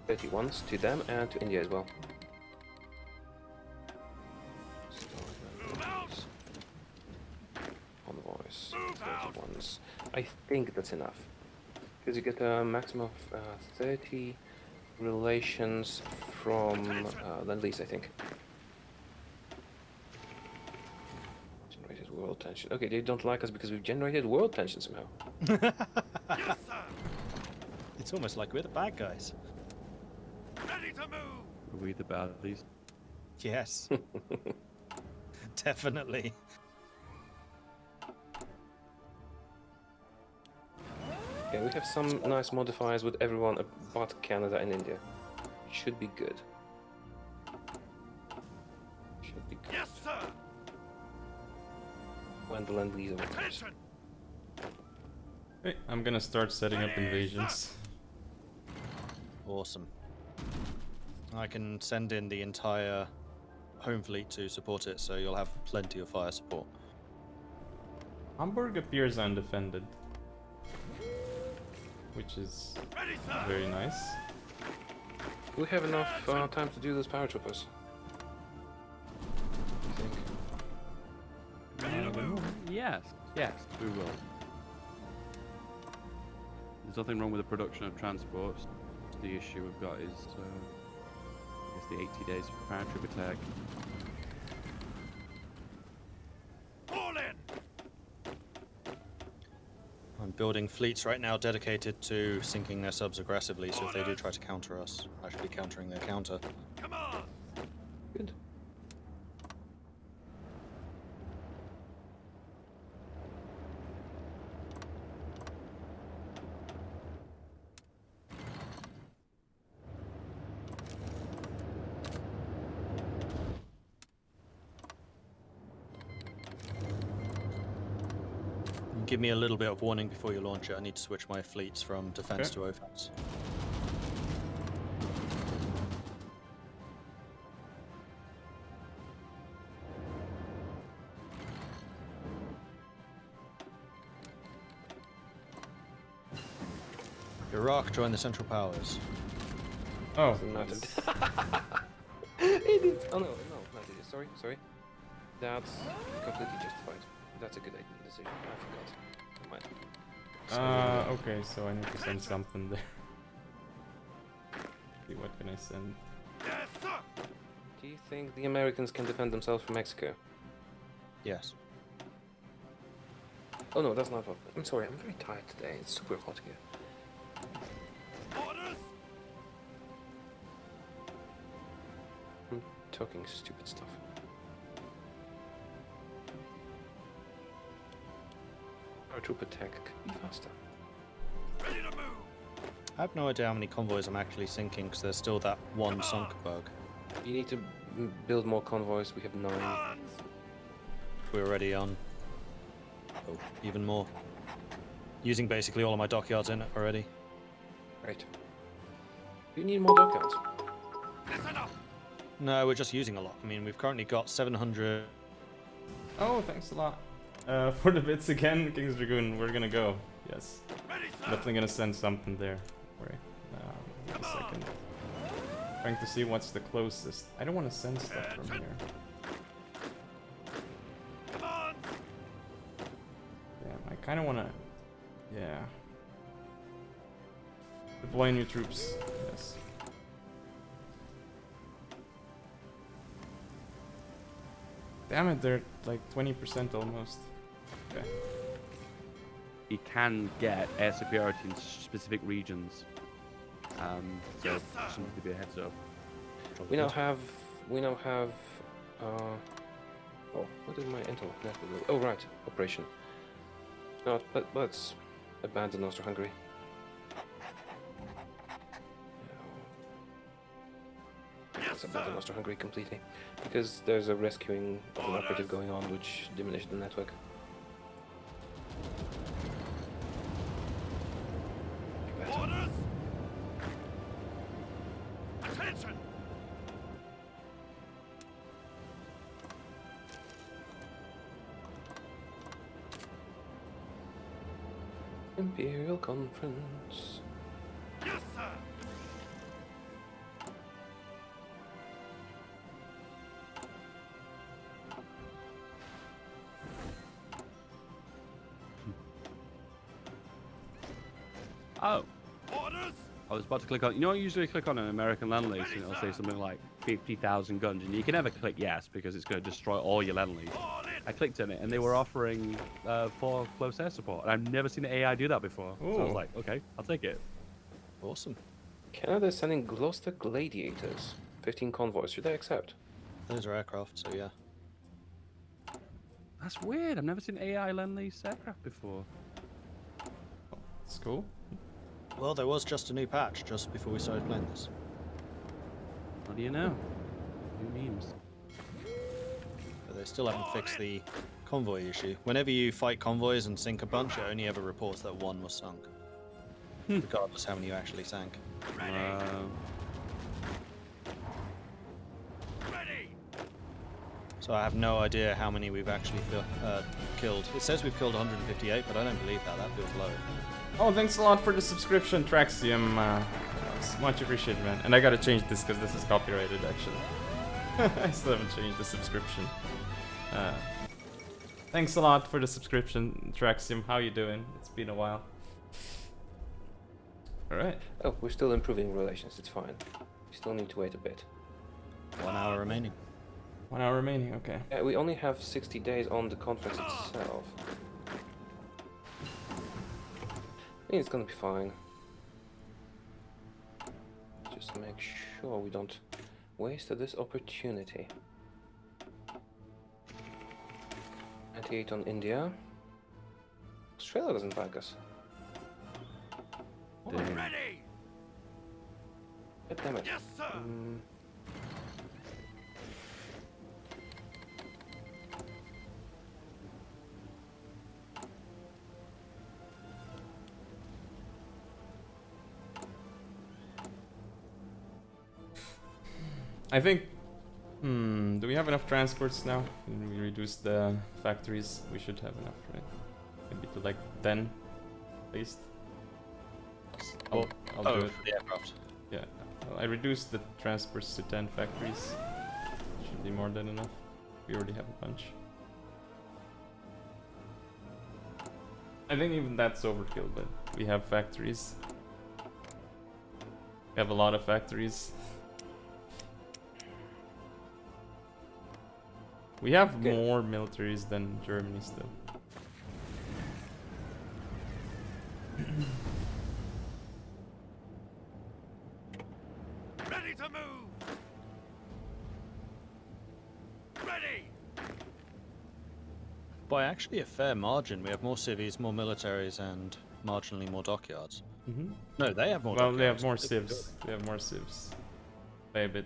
30 once to them and to India as well. Move out. Convoys. Move 30 out. ones. I think that's enough. Because you get a maximum of 30 relations from Lend-Lease, I think. Generated world tension. Okay, they don't like us because we've generated world tension somehow. Yes, sir. It's almost like we're the bad guys. Ready to move. Are we the baddies? Yes. Definitely. Okay, we have some nice modifiers with everyone but Canada and India. Should be good. Should be good. Yes, sir. When the Lend-Lease over. Attention. hey, I'm gonna start setting up invasions. Awesome. I can send in the entire home fleet to support it, so you'll have plenty of fire support. Hamburg appears undefended, which is Ready, sir. very nice. We have enough time to do those paratroopers. I think. Ready to move. Yes, we will. There's nothing wrong with the production of transports. The issue we've got is, I guess, the 80 days for paratroop attack. Fall in. building fleets right now dedicated to sinking their subs aggressively, so if they do try to counter us, I should be countering their counter. Come on! Good. Give me a little bit of warning before you launch it. I need to switch my fleets from defense to offense. Iraq, join the Central Powers. Oh, Doesn't matter. that's- It is. Oh no, not it is. Sorry. That's completely justified. That's a good decision. I forgot. Never mind. okay, so I need to send something there. See, what can I send? Yes, sir! Do you think the Americans can defend themselves from Mexico? Yes. Oh no, that's not what. I'm sorry, I'm very tired today. It's super hot here. Orders! I'm talking stupid stuff. Our troop attack could be faster. Ready to move! I have no idea how many convoys I'm actually sinking, because there's still that one sunk bug. You need to build more convoys. We have 9. Guns! We're already on. Oh, even more. Using basically all of my dockyards in it already. Right. You need more dockyards. That's enough! No, we're just using a lot. I mean, we've currently got 700. Oh, thanks a lot. For the bits again, King's Dragoon, we're gonna go. Yes. Ready, sir! Definitely gonna send something there. Wait, wait a second. Trying to see what's the closest. I don't want to send stuff from here. Come on! Damn, I kind of want to. Yeah. Deploy new troops. Yes. Damn it, they're like 20% almost. Okay. You can get air superiority in specific regions. So Yes, sir. just need to be a heads up. We now have. Oh, what did my internet network do? Oh, right, operation. No, let's abandon Austro-Hungary. Let's abandon Austro-Hungary completely, because there's a rescuing of an operative going on, which diminished the network. Orders! Attention! Imperial Conference. Yes, sir! Oh, Orders! I was about to click on. You know, I usually click on an American land lease and it'll say something like 50,000 guns, and you can never click yes because it's going to destroy all your land lease. All in! I clicked on it and they were offering 4 close air support, and I've never seen an AI do that before. So I was Ooh. like, okay, I'll take it. Awesome. Canada is sending Gloucester Gladiators. 15 convoys. Should they accept? Those are aircraft, so yeah. That's weird. I've never seen AI land lease aircraft before. It's cool. Well, there was just a new patch just before we started playing this. What do you know? New memes. But they still haven't fixed the convoy issue. Whenever you fight convoys and sink a bunch, it only ever reports that one was sunk. Regardless how many you actually sank. Ready! So I have no idea how many we've actually killed. It says we've killed 158, but I don't believe that. That feels low. Oh, thanks a lot for the subscription, Traxium. It's much appreciated, man. And I gotta change this because this is copyrighted, actually. I still haven't changed the subscription. Thanks a lot for the subscription, Traxium. How you doing? It's been a while. Alright. Oh, we're still improving relations. It's fine. We still need to wait a bit. 1 hour remaining. 1 hour remaining, okay. Yeah, we only have 60 days on the conference itself. It's gonna be fine. Just make sure we don't waste this opportunity. 98 on India. Australia doesn't back us. Damn. Ready! God damn it. Yes, sir! I think. Do we have enough transports now? Can we reduce the factories? We should have enough, right? Maybe to like 10 at least. I'll do it. for the aircraft. Yeah. I reduced the transports to 10 factories. Should be more than enough. We already have a bunch. I think even that's overkill, but we have factories. We have a lot of factories. We have Okay. more militaries than Germany still. Ready to move! Ready! By actually a fair margin, we have more civvies, more militaries, and marginally more dockyards. Mm-hmm. No, they have more Well, dockyards. they have more civs. They have more civs. By a bit.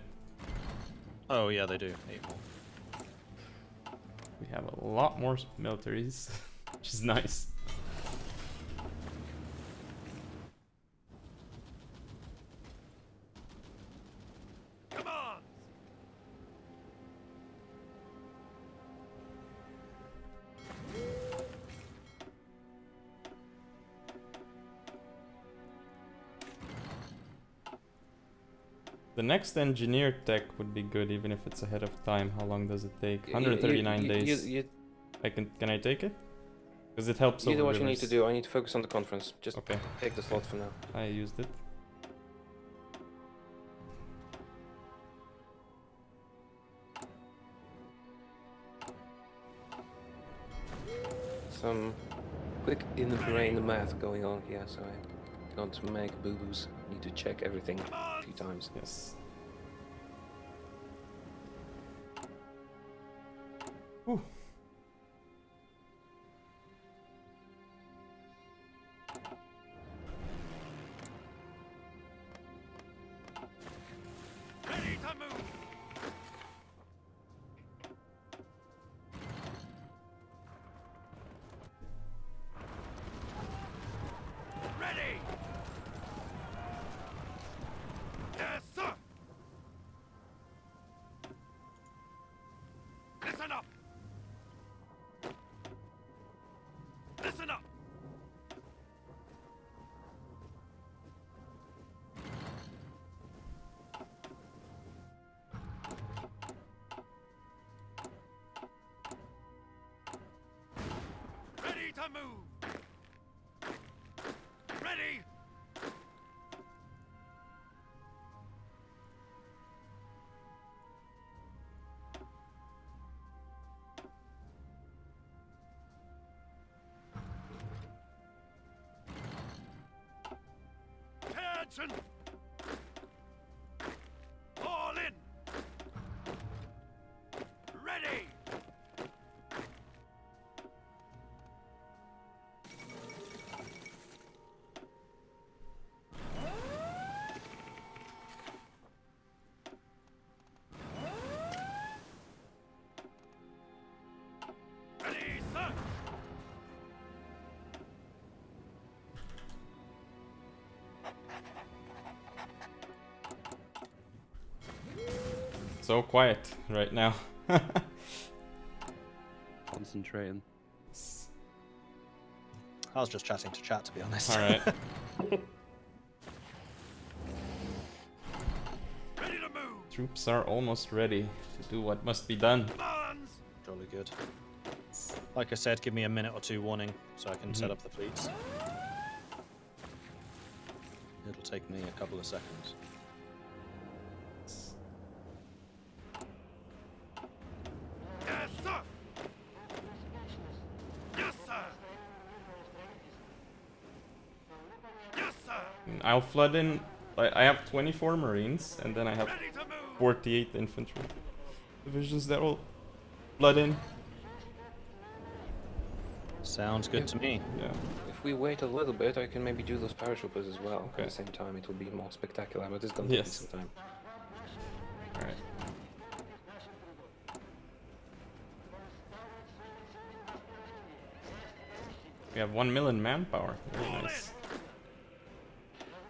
Oh, yeah, they do. 8 more. We have a lot more militaries, which is nice. Commands! The next engineer tech would be good, even if it's ahead of time. How long does it take? You- 139 you- days. You Can I take it? Because it helps do over what you need to rivers. do. I need to focus on the conference. Just Okay, take the slot for now. I used it. Some quick in-brain math going on here, so I don't make boo-boos. Need to check everything a few times. Yes. Whew. Ready to move! Ready! Yes, sir! Listen up! Listen up! Ready to move! Ready! Attention! All in! Ready! Ready, sir! So quiet right now. Concentrating. I was just chatting to chat, to be honest. Alright. Ready to move! Troops are almost ready to do what must be done. Commands! Jolly good. Like I said, give me a minute or two warning so I can set up the fleets. It'll take me a couple of seconds. Yes, sir! Yes, sir! And I'll flood in. I have 24 Marines, and then I have Ready to move! 48 infantry divisions that will flood in. Sounds good to me. Yeah. If we wait a little bit, I can maybe do those paratroopers as well. Okay. At the same time, it will be more spectacular, but it's gonna take me Yes. some time. All right. We have 1 million manpower. Very nice.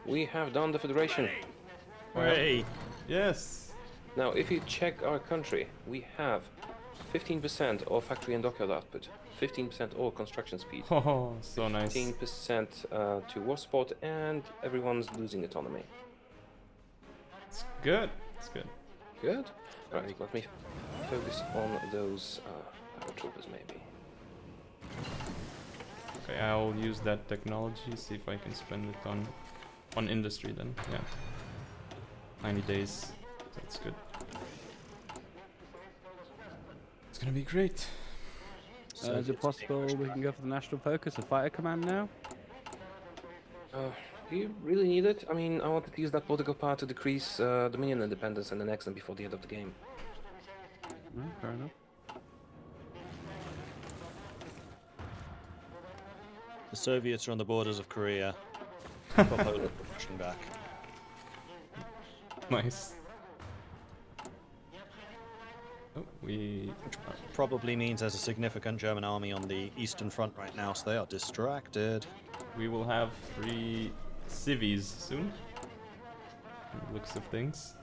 We have done the Federation. Hooray! Yes. Now, if you check our country, we have 15% of factory and dockyard output, 15% all construction speed, Oh, so nice. 15% to war support, and everyone's losing autonomy. It's good. It's good. Good. Right. Let me focus on those paratroopers, maybe. Okay, I'll use that technology. See if I can spend it on industry then. Yeah. 90 days. That's good. It's gonna be great. So Is it possible we can go for the national focus of fighter command now? Do you really need it? I mean, I wanted to use that political power to decrease Dominion independence and annex them before the end of the game. No, fair enough. The Soviets are on the borders of Korea. Poland pushing back. Nice. Oh, we... Probably means there's a significant German army on the eastern front right now, so they are distracted. We will have 3 civies soon. From the looks of things.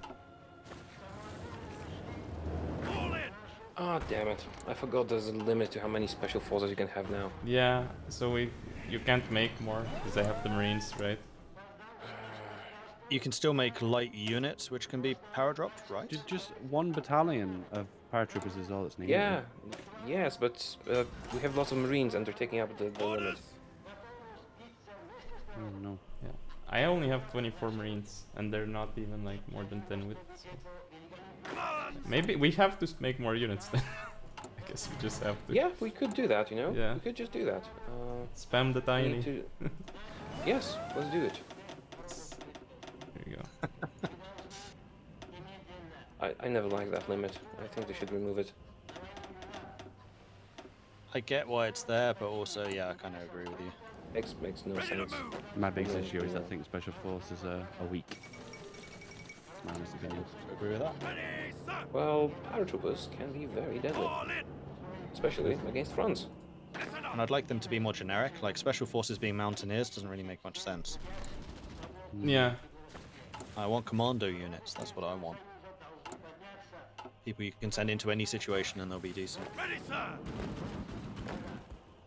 All in! Ah, damn it. I forgot there's a limit to how many special forces you can have now. Yeah, so you can't make more because I have the Marines, right? You can still make light units, which can be power dropped, right? Just 1 battalion of paratroopers is all that's needed. Yeah, yes, but we have lots of Marines and they're taking up the limit. Orders! Oh, no. Yeah. I only have 24 Marines, and they're not even like more than 10 with. So. Commands! Maybe we have to make more units then. I guess we just have to Yeah, we could do that, you know? Yeah. We could just do that. spam the We tiny. need to... Yes, let's do it. There you go. I never liked that limit. I think they should remove it. I get why it's there, but also, yeah, I kind of agree with you. Makes no Ready to sense. move! My biggest Yeah, issue is I yeah. think special forces are weak. My honest opinion. Agree with that? Ready, sir! Well, paratroopers can be very deadly, All in! especially against fronts. Listen And up! I'd like them to be more generic. Like special forces being mountaineers doesn't really make much sense. Yeah. I want commando units. That's what I want. People you can send into any situation and they'll be decent. Ready, sir! I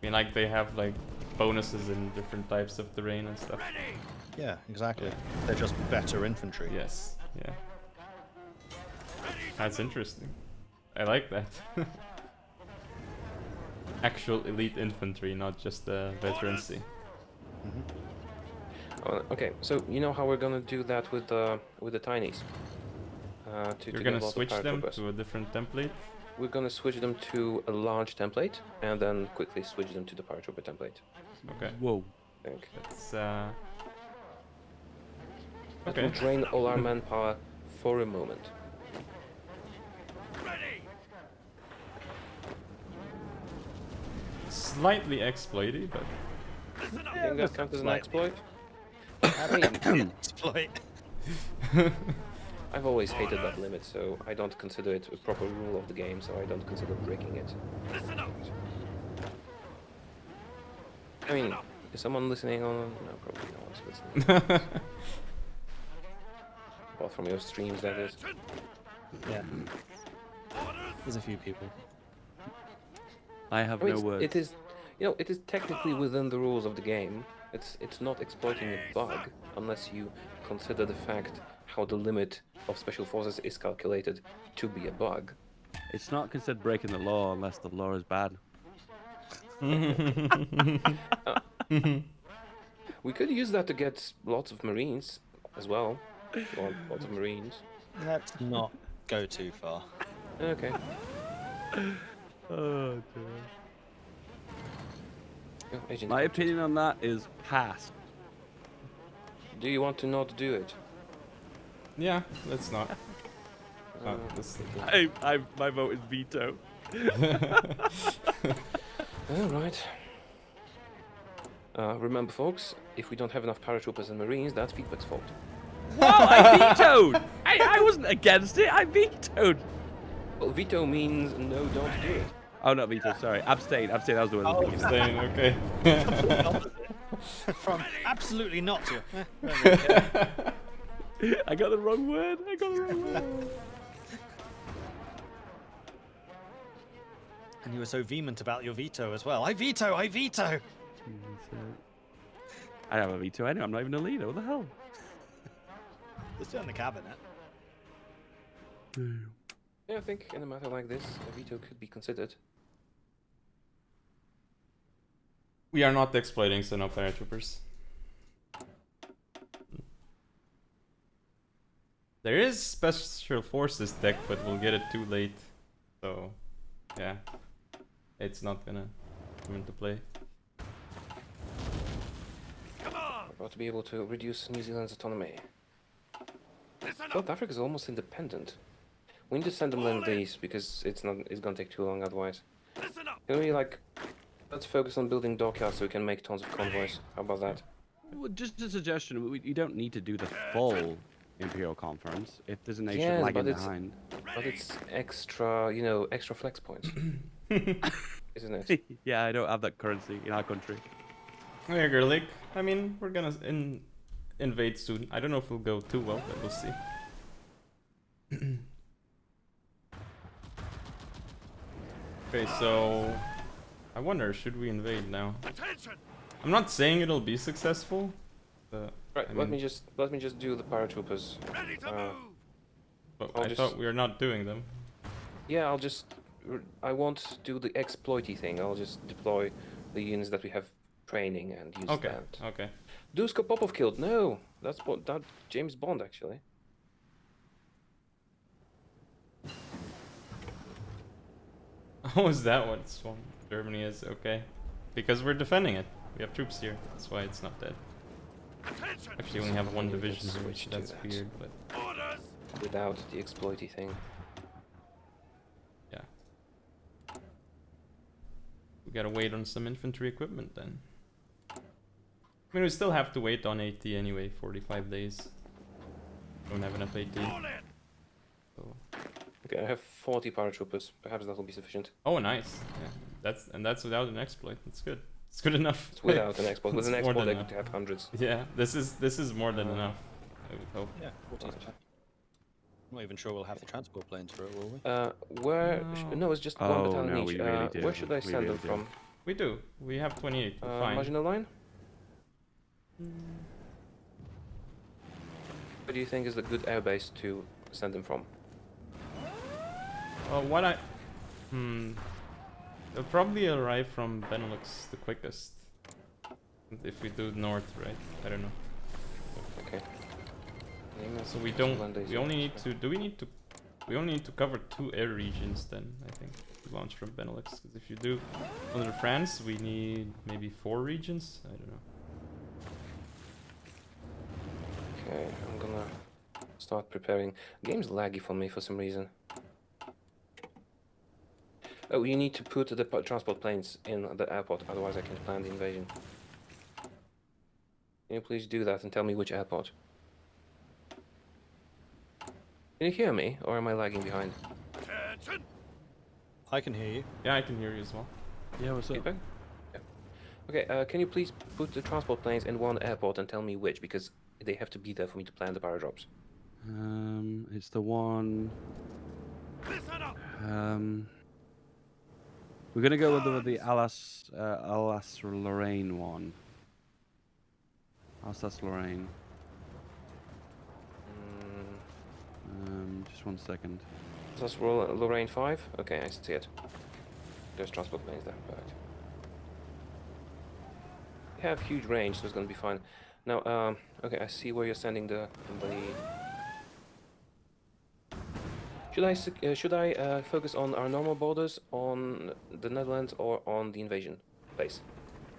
mean, like they have like bonuses in different types of terrain and stuff. Ready! Yeah, exactly. They're just better infantry. Yes. Yeah. Ready to That's move! interesting. I like that. Actual elite infantry, not just veterancy. Okay, so you know how we're gonna do that with the tinies? To You're get gonna a lot of switch them paratroopers. to a different template. We're gonna switch them to a large template and then quickly switch them to the paratrooper template. Okay. Whoa. I think. That's That okay. will drain all our manpower for a moment. Ready! Slightly exploity, but Listen up! I think that counts as an slightly. exploit. Exploit. I've always hated that limit, so I don't consider it a proper rule of the game, so I don't consider breaking it. Listen up! I mean, is someone listening on? No, probably no one's listening. Apart from your streams, that is. Attention! Yeah, Orders! there's a few people. I have I mean, no words. it is, you know, it is technically within the rules of the game. It's not exploiting a bug unless you consider the fact how the limit of special forces is calculated to be a bug. It's not considered breaking the law unless the law is bad. We could use that to get lots of Marines as well. Lots of Marines. Let's not go too far. Okay. Oh dear. Oh, Agent My Hodges. opinion on that is pass. Do you want to not do it? Yeah, let's not. This My vote is veto. Alright. Remember, folks, if we don't have enough paratroopers and marines, that's feedback's fault. Whoa, I vetoed! I wasn't against it, I vetoed! Well, veto means no, don't do it. Oh, not veto, sorry. Abstain, that was the word I was thinking. Staying, okay. From absolutely not to. I got the wrong word, And you were so vehement about your veto as well. I veto! I veto! I don't have a veto anyway, I'm not even a leader, what the hell? It's in the cabinet. Yeah, I think in a matter like this, a veto could be considered. We are not exploiting, so no paratroopers. There is special forces tech, but we'll get it too late. So, yeah. It's not gonna come into play. Come on! We're about to be able to reduce New Zealand's autonomy. Listen South up! Africa is almost independent. We need to send them Lend-Lease because it's gonna take too long otherwise. Listen up! Can we let's focus on building dockyards so we can make tons of convoys. How about that? Well, just a suggestion, you don't need to do the full Imperial Conference if there's a nation Yeah, lagging but it's- behind. But it's extra, extra flex points, isn't it? Yeah, I don't have that currency in our country. Hey, Gerlich. I mean, we're gonna invade soon. I don't know if it'll go too well, but we'll see. Okay, so I wonder, should we invade now? Attention! I'm not saying it'll be successful. But Right. I let mean- me just do the paratroopers. Ready to Uh, move! But I'll I just- thought we were not doing them. Yeah, I won't do the exploity thing. I'll just deploy the units that we have training and use Okay, that. okay. Dusko Popov killed. No, that's that James Bond actually. Oh, is that what Swan Germany is? Okay. Because we're defending it. We have troops here. That's why it's not dead. Attention! Actually, we only have one Maybe we division can here, switch so to that's that. weird, but Orders! Without the exploity thing. yeah. We gotta wait on some infantry equipment then. I mean, we still have to wait on AT anyway, 45 days. Don't have enough AT. All in! So. Okay, I have 40 paratroopers. Perhaps that will be sufficient. Oh, nice. Yeah, that's without an exploit. That's good. It's good enough. It's without an export. With an It's more export, than I could have hundreds. Yeah, this is more than enough. I would hope. Yeah, 40's fine. I'm not even sure we'll have the transport planes for it, will we? Where? No. No, it's just one Oh, battalion no, each. we really do. Where should I We send really them do. from? We do. We have 28. We're fine. Maginot Line? Where do you think is a good airbase to send them from? What I... They'll probably arrive from Benelux the quickest. If we do north, right? I don't know. Okay. So we don't... We only need to... Do we need to... We only need to cover 2 air regions then, I think. To launch from Benelux. Because if you do under France, we need maybe 4 regions? I don't know. Okay, I'm gonna start preparing. Game's laggy for me for some reason. Oh, you need to put the transport planes in the airport, otherwise I can't plan the invasion. Can you please do that and tell me which airport? Can you hear me, or am I lagging behind? Attention! I can hear you. Yeah, I can hear you as well. Yeah, what's up? Feedback? Yeah. Okay, can you please put the transport planes in one airport and tell me which, because they have to be there for me to plan the paradrops. It's the one. Listen up! We're gonna go with the Alsace-Lorraine one. Alsace-Lorraine. Just 1 second. That's Lorraine 5? Okay, I see it. There's transport planes there, perfect. We have huge range, so it's gonna be fine. Now, okay, I see where you're sending the... Should I focus on our normal borders, on the Netherlands, or on the invasion place?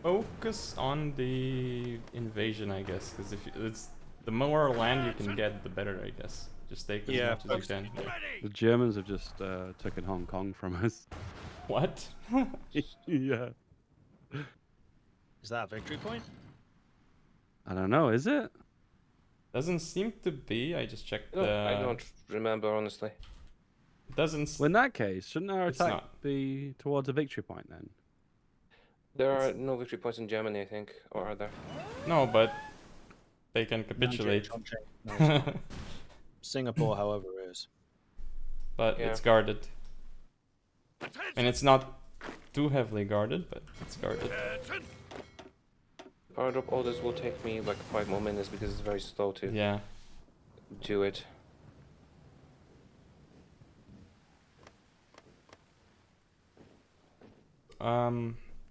Focus on the invasion, I guess, because if it's The more land you can get, the better, I guess. Just take as Yeah, much as you can. Yeah. Ready! The Germans have just taken Hong Kong from us. What? Yeah. Is that a victory point? I don't know, is it? Doesn't seem to be. I just checked No, the. I don't remember honestly. It doesn't. Well, in that case, shouldn't our It's attack not. be towards a victory point then? There are no victory points in Germany, I think, or are there? No, but they can capitulate. No, it's not. Singapore, however, is. But Yeah. it's guarded. Attention! And it's not too heavily guarded, but it's guarded. Attention! Power drop orders will take me like 5 more minutes because it's very slow to Yeah. do it.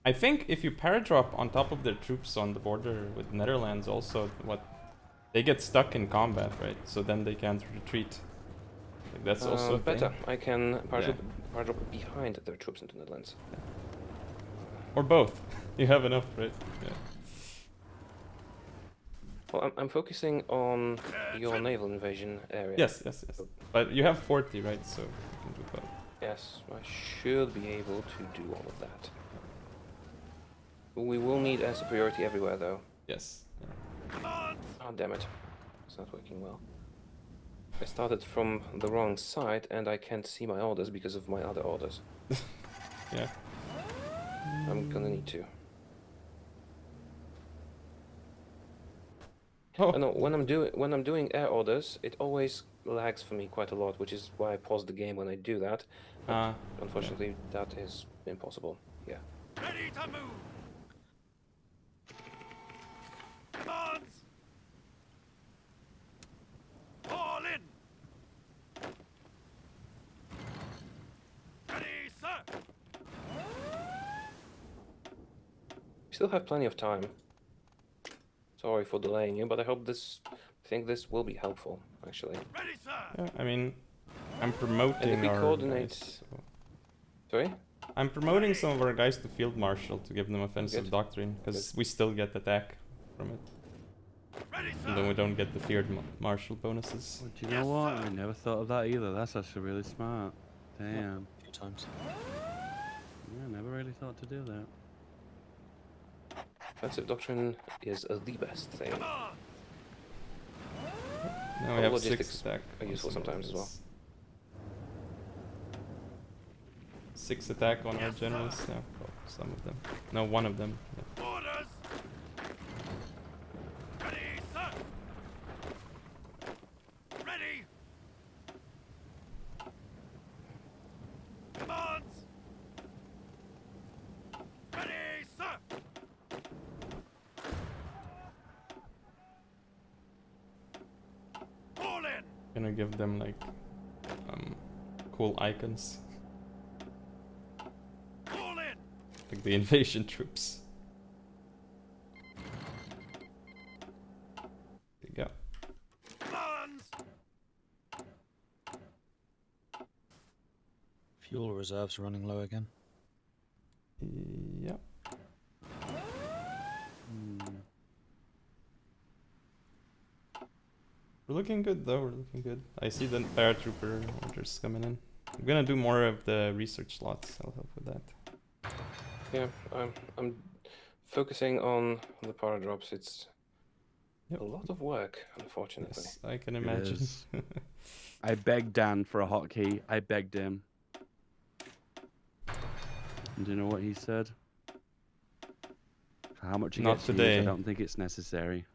I think if you paradrop on top of their troops on the border with Netherlands, also they get stuck in combat, right? So then they can't retreat. Like that's also a better. thing. I can power Yeah. drop behind their troops into the Netherlands. Or both. You have enough, right? Yeah. Well, I'm focusing on your naval invasion area. Yes, yes, yes. But you have 40, right? So you can do both. Yes, I should be able to do all of that. We will need air superiority everywhere, though. Yes. Yeah. Commands! Oh, damn it. It's not working well. I started from the wrong side, and I can't see my orders because of my other orders. Yeah. I'm gonna need to. Oh. No, when I'm doing air orders, it always lags for me quite a lot, which is why I pause the game when I do that. But unfortunately, that is impossible. Yeah. Ready to move! Commands! All in! Ready, sir! We still have plenty of time. Sorry for delaying you, but I think this will be helpful, actually. Ready, sir! Yeah, I mean, I'm promoting we our coordinate- guys. So. Sorry? I'm promoting some of our guys to field marshal to give them offensive Good. doctrine, because we still get attack from it. Ready, And then we sir! don't get the feared marshal bonuses. Do you know what? I never thought of that either. That's actually really smart. Damn. A few times. Yeah, never really thought to do that. Offensive doctrine is the best thing. Command! Now we have Logistics 6 attack. are on useful some of sometimes as well. this. 6 attack on our generals now. Oh, some of them. No, one of them. Yeah. Orders! Ready, sir! Ready! Commands! Ready, sir! All in! Gonna give them like cool icons. All in! Like the invasion troops. There you go. Commands! Fuel reserves running low again. Yeah. We're looking good though, we're looking good. I see the paratrooper orders coming in. I'm gonna do more of the research slots, I'll help with that. Yeah, I'm focusing on the power drops. It's Yep. a lot of work, unfortunately. Yes, I can It imagine. is. I begged Dan for a hotkey. I begged him. And do you know what he said? For how much he Not gets to use, today. I don't think it's necessary.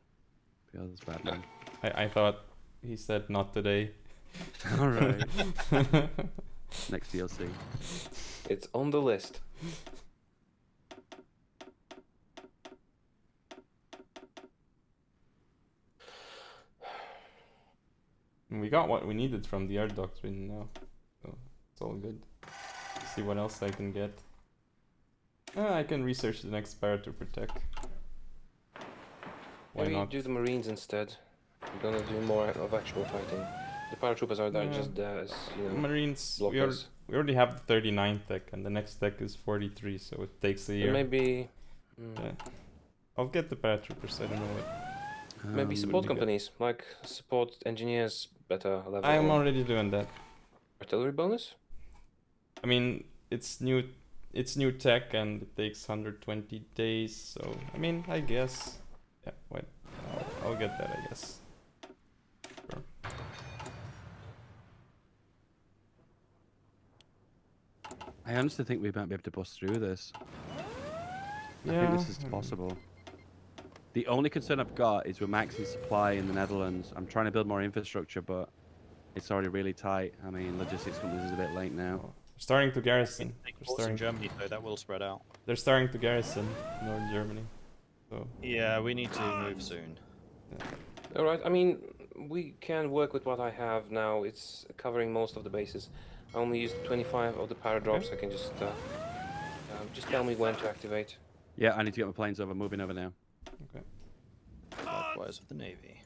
Feels bad, man. I thought he said not today. All right. Next DLC. It's on the list. And we got what we needed from the air doctrine now. So it's all good. See what else I can get. I can research the next paratrooper tech. Why Maybe not? do the Marines instead. I'm gonna do more of actual fighting. The paratroopers are there Yeah. just there as, you know, Marines, blockers. we already have the 39 tech, and the next tech is 43, so it takes a year. Maybe... Yeah. I'll get the paratroopers, I don't know what. Maybe would support be good. companies, like support engineers, better level. I'm already doing that. Artillery bonus? I mean, it's new tech and it takes 120 days, so I mean, I guess. Yeah, wait. I'll get that, I guess. Sure. I honestly think we might be able to bust through this. I Yeah. think this is possible. The only concern I've got is we're maxing supply in the Netherlands. I'm trying to build more infrastructure, but it's already really tight. I mean, logistics companies is a bit late now. Oh, they're starting to garrison. Take They're ports in starting, Germany, though, that will spread out. they're starting to garrison Northern Germany. So Yeah, we need to move soon. Alright, I mean, we can work with what I have now. It's covering most of the bases. I only used 25 of the paradrops. I can just tell me when to activate. Yeah, I need to get my planes over, moving over now. okay. Likewise with the Navy.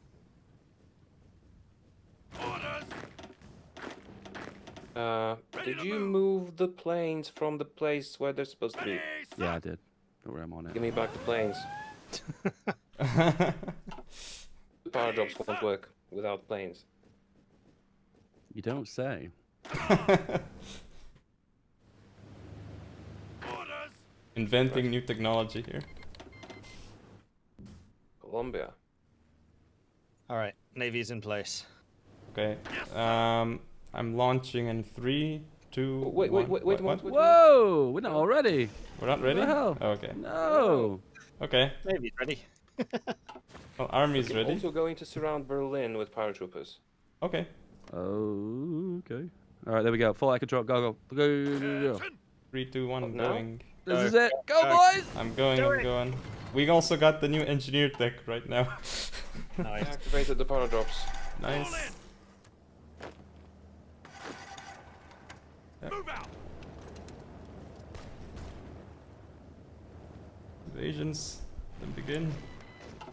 Orders. Did you move the planes from the place where they're supposed to be? Ready, sir. Yeah, I did. Don't worry, I'm on it. Give me back the planes. Paradrops won't work without planes. You don't say. Orders. Inventing new technology here. Colombia. Alright, Navy's in place. Okay. I'm launching in 3, 2. Wait, wait, wait, wait, what? wait. Whoa! We're not already. We're not ready? What the hell? Okay. No. Okay. Navy's ready. Well, army's We're ready. also going to surround Berlin with paratroopers. Okay. Oh, okay. All right, there we go. Full eye control. Go, go, go, go, go, go. 3, 2, 1. I'm now? going. This is it. Go, go. boys! I'm going. We also got the new engineer tech right now. I Nice. activated the paradrops. Nice. Move out. Invasions. Then begin.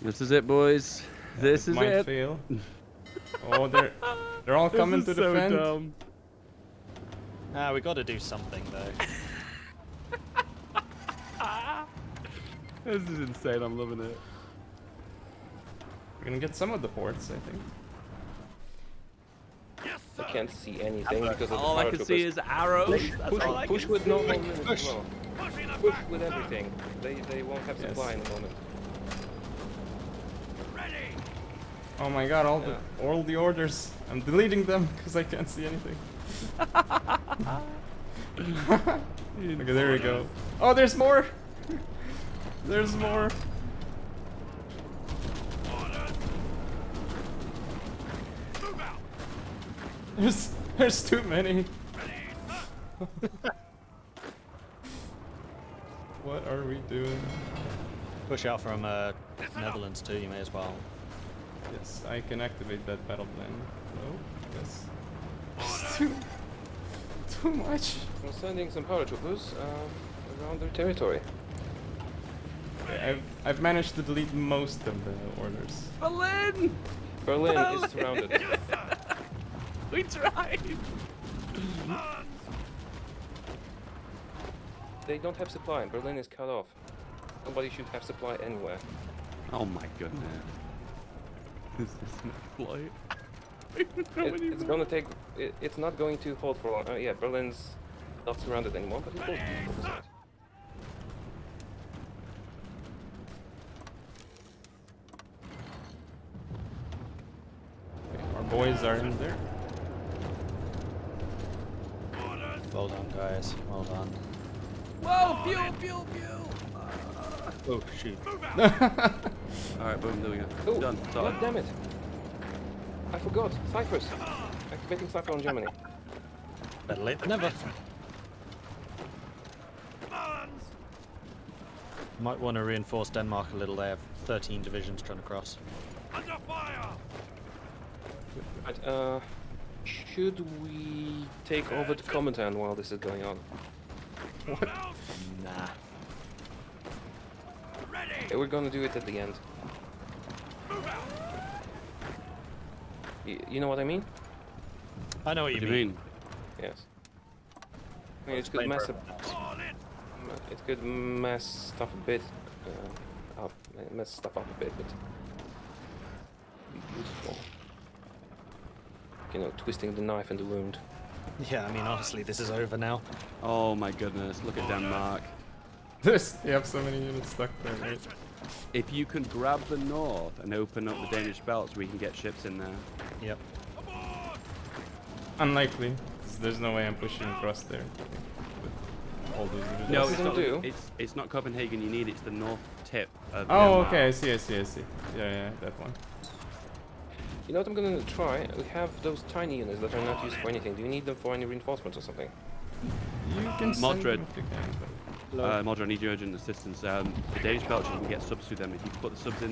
This is it, boys. This is Might it. fail. Oh, they're all coming to This is so defend. dumb. Ah, we got to do something though. This is insane. I'm loving it. We're gonna get some of the ports, I think. Yes, I sir. can't see anything because of the All I can see paratroopers. is arrows. That's Push, all I push can with see. no movement as well. Pushing them Push back. with everything. They won't have Yes. supply in the moment. Ready. Oh my god, all the orders. I'm deleting them because I can't see anything. Okay, there we go. Oh, there's more! There's more. Orders. Move out. There's too many. Ready, sir. What are we doing? Push out from Netherlands too, you may as well. Yes, I can activate that battle plan. No? Yes. It's too much. I'm sending some paratroopers around their territory. Okay, I've managed to delete most of the orders. Berlin! Berlin is surrounded. Yes, sir. We tried. Arms. They don't have supply. Berlin is cut off. Nobody should have supply anywhere. Oh my goodness. This is not flight. It's gonna take. It's not going to hold for long. Yeah, Berlin's not surrounded anymore, but it will be. Okay, our boys are in there. Orders. Well done, guys. Well done. Whoa! Fuel, fuel, fuel! Oh, shoot. Move out. Alright, boom, there we go. Oh, Done. God Sorry. damn it! I forgot. Ciphers. Activating cipher on Germany. Better late than never. Arms. Might want to reinforce Denmark a little. They have 13 divisions trying to cross. Under fire. Right, should we take over the commandant while this is going on? Move out. Nah. Ready. Okay, we're gonna do it at the end. Move out. You know what I mean? I know what What you do you mean. mean? Yes. I mean, it's good Explain mess. for everyone else. All in. It could mess stuff a bit. Mess stuff up a bit, but Be beautiful. You know, twisting the knife in the wound. Yeah, I mean, honestly, this is over now. Oh my goodness, look at Denmark. They have so many units stuck there, right? If you can grab the north and open up the Danish belts, we can get ships in there. Yep. Unlikely, 'cause there's no way I'm pushing across there. With all those units. No, What it's we not, gonna do? it's not Copenhagen you need, it's the north tip of Oh, Denmark. okay, I see. Yeah, that one. You know what I'm gonna try? We have those tiny units that are not used for anything. Do you need them for any reinforcements or something? You can send Madrid. them if you can, but... Modra, I need your urgent assistance. The Danish belts, you can get subs to them. If you put the subs in,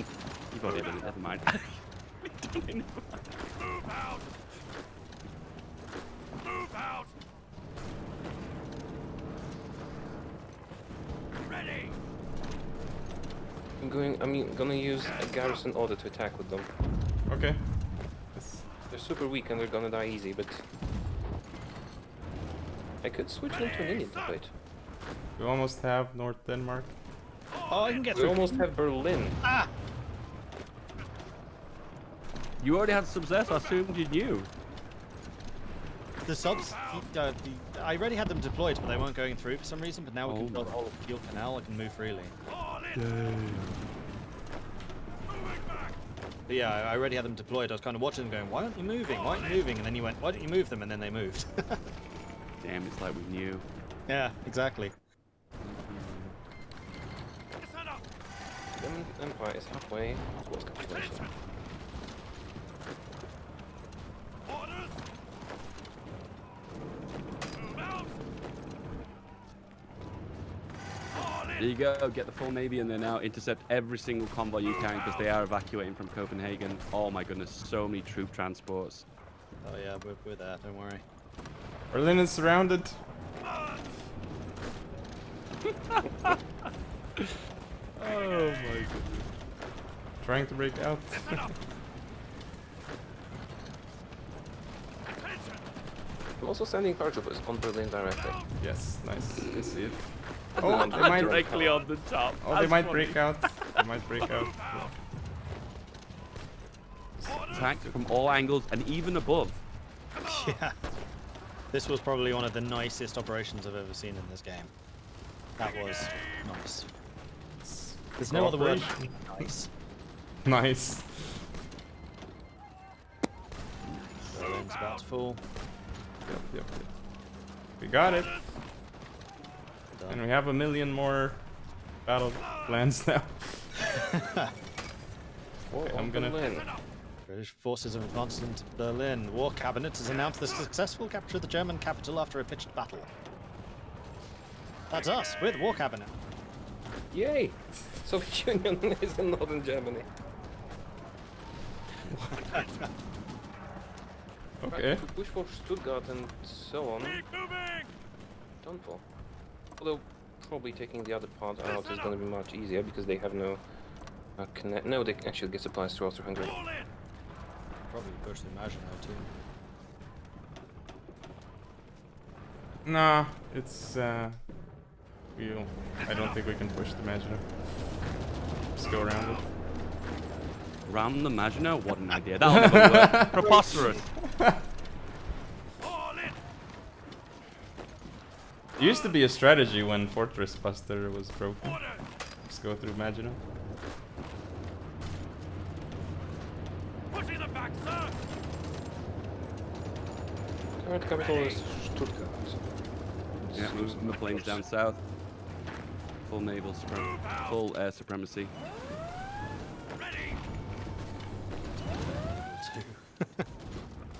you've already done it, never mind. Move out! Move out! Ready! I'm gonna use a garrison order to attack with them. Okay. Yes. They're super weak and they're gonna die easy, but I could switch them to an Indian template. We almost have North Denmark. Oh, I can get We through. almost have Berlin. Ah! You already had subs there, so I assumed you knew. The subs, I already had them deployed, but they weren't going through for some reason. But now we Oh can build my. a whole field canal. I can move freely. All in! Moving back! But yeah, I already had them deployed. I was kind of watching them going, why aren't you moving? Why aren't you moving? And then you went, why don't you move them? And then they moved. Damn, it's like we knew. Yeah, exactly. Set up! German Empire is halfway towards capitulation. Orders! Move out! All in! There you go, get the full navy in there now. Intercept every single convoy you can because they are evacuating from Copenhagen. Oh my goodness, so many troop transports. Oh yeah, we're there. Don't worry. Berlin is surrounded. Oh my goodness. Trying to break out. Attention! I'm also sending paratroopers on Berlin directly. Yes, nice. I see it. Oh, Oh, they might Directly on the top. Oh, they That's might funny. break out. They might break out. Attacked from all angles and even above. Yeah. This was probably one of the nicest operations I've ever seen in this game. That was nice. There's no other word. Cooperation. Nice. Nice. Berlin's about to fall. Yep. We got it. Done. And we have 1 million more battle plans now. Okay, I'm gonna... Berlin. British forces have advanced into Berlin. The War Cabinet has announced the successful capture of the German capital after a pitched battle. That's us. We're the War Cabinet. Yay! Soviet Union is in northern Germany. Okay. Right, if we push for Stuttgart and so on, Keep moving! done for. Although probably taking the other part out is going to be much easier because they have no connect. No, they can actually get supplies through Austria-Hungary. All in! Probably push the Maginot too. Nah, it's I don't think we can push the Maginot. Just go around it. Ram the Maginot? What an idea. That'll never work. Preposterous. All in! It used to be a strategy when Fortress Buster was broken. Order! Just go through Maginot. Pushing them back, sir! Current capital is Stuttgart. Yeah, moving the planes down south. Full naval full air supremacy. Ready!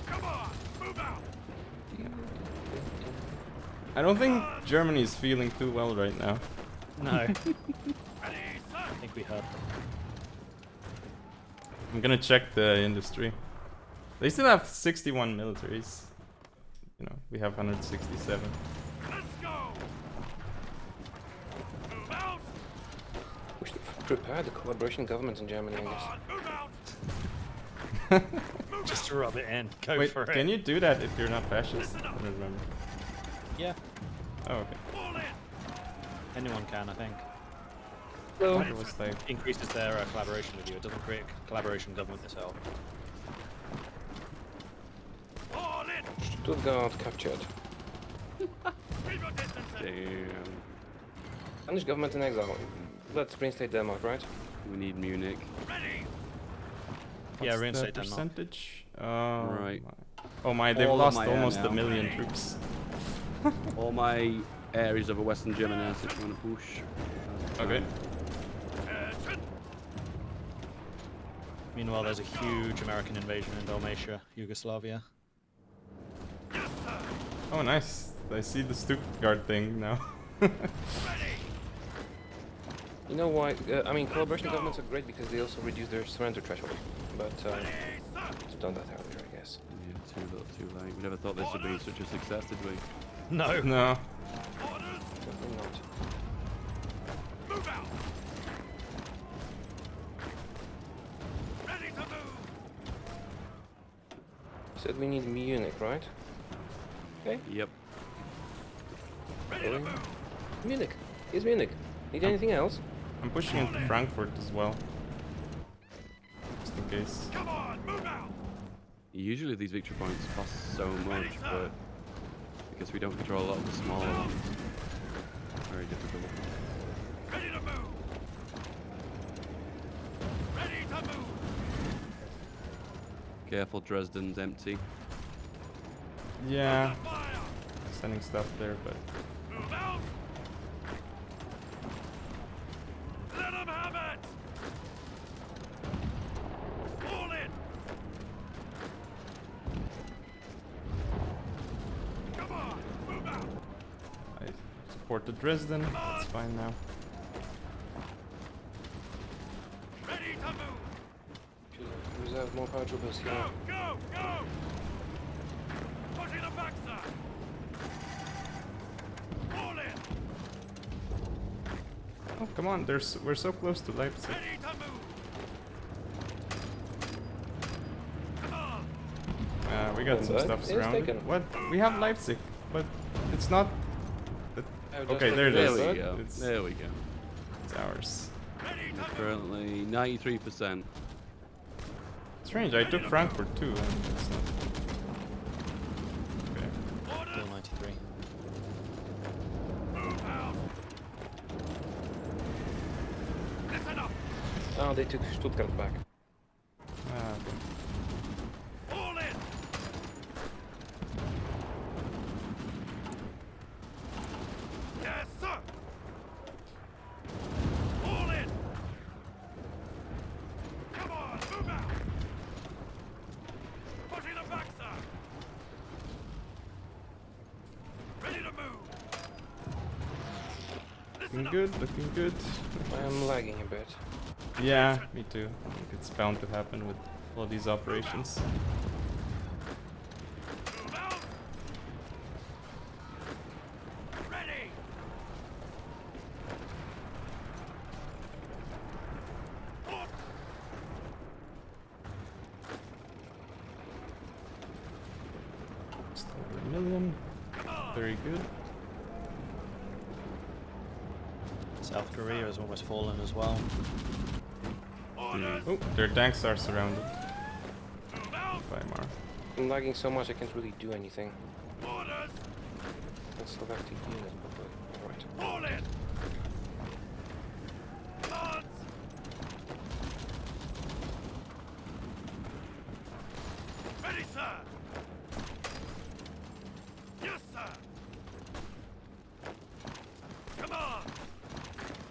Come on! Move out! I don't think Germany is feeling too well right now. No, I Ready, sir! think we heard them. I'm gonna check the industry. They still have 61 militaries. You know, we have 167. Let's go! Move out! We should prepare the collaboration government in Germany, I Come guess. on! Move out! Just to rub it in. Go Wait, for it. can you do that if you're not fascist? I don't remember. Yeah, Oh, okay. All in! anyone can, I think. Hello. Where was they? Increases their collaboration with you. It doesn't create collaboration government itself. All in. Stuttgart captured. Keep your distance. Damn. Spanish government in exile. Let's reinstate Denmark, right? We need Munich. Ready. Yeah, What's reinstate the Denmark. percentage? Right. Oh my, they've All of lost my air almost now. 1 million troops. All my areas over Western Germany now, so if you want to push. Okay. Attention. Meanwhile, there's a huge American invasion in Dalmatia, Yugoslavia. Yes, sir. Oh nice. I see the Stuttgart thing now. Ready. You know why? I mean, collaboration governments are great because they also reduce their surrender threshold. But Ready, sir. we've done that earlier, I guess. Yeah, too little, too late. We never thought this would be such a success, did we? No. No. Orders. Definitely not. Move out. Ready to move. You said we need Munich, right? Okay. Yep. Ready to Going. move. Munich. Here's Munich. Need anything else? I'm pushing into Frankfurt as well. Just in case. Come on, move out. Usually these victory points cost so much, but because we don't control a lot of the smaller ones, it's very difficult. Ready to move. Ready to move. Careful, Dresden's empty. Yeah, Fire. sending stuff there, but Move out. Let them have it. Fall in. Come on, move out. I supported Dresden. That's fine now. Ready to move. Should reserve more paratroopers here. Go, go, go. Pushing them back, sir. Fall in. Oh come on, we're so close to Leipzig. Ready to move. Come on. We got And some that stuff is surrounded. taken. What? We have Leipzig, but it's not. Okay, there it There is. we go. It's, There we go. it's ours. Ready to move. Currently 93%. Strange, I took Frankfurt too. And it's not... Okay. Orders. Bill 93. Move out. Listen up. Oh, they took Stuttgart back. Okay. Fall in. Yes, sir. Fall in. Come on, move out. Pushing them back, sir. Ready to move. Listen Looking up. good, looking good. I am lagging a bit. Yeah, me too. I think it's bound to happen with all these operations. Move out. Ready. Forward. Just over 1 million. Come on. Very good. South Korea has almost fallen as well. Orders. Oh, their tanks are surrounded. Move out. Weimar. I'm lagging so much I can't really do anything. Orders. Let's go back to unit. Alright. Fall in. Guards. Ready, sir. Yes, sir. Come on.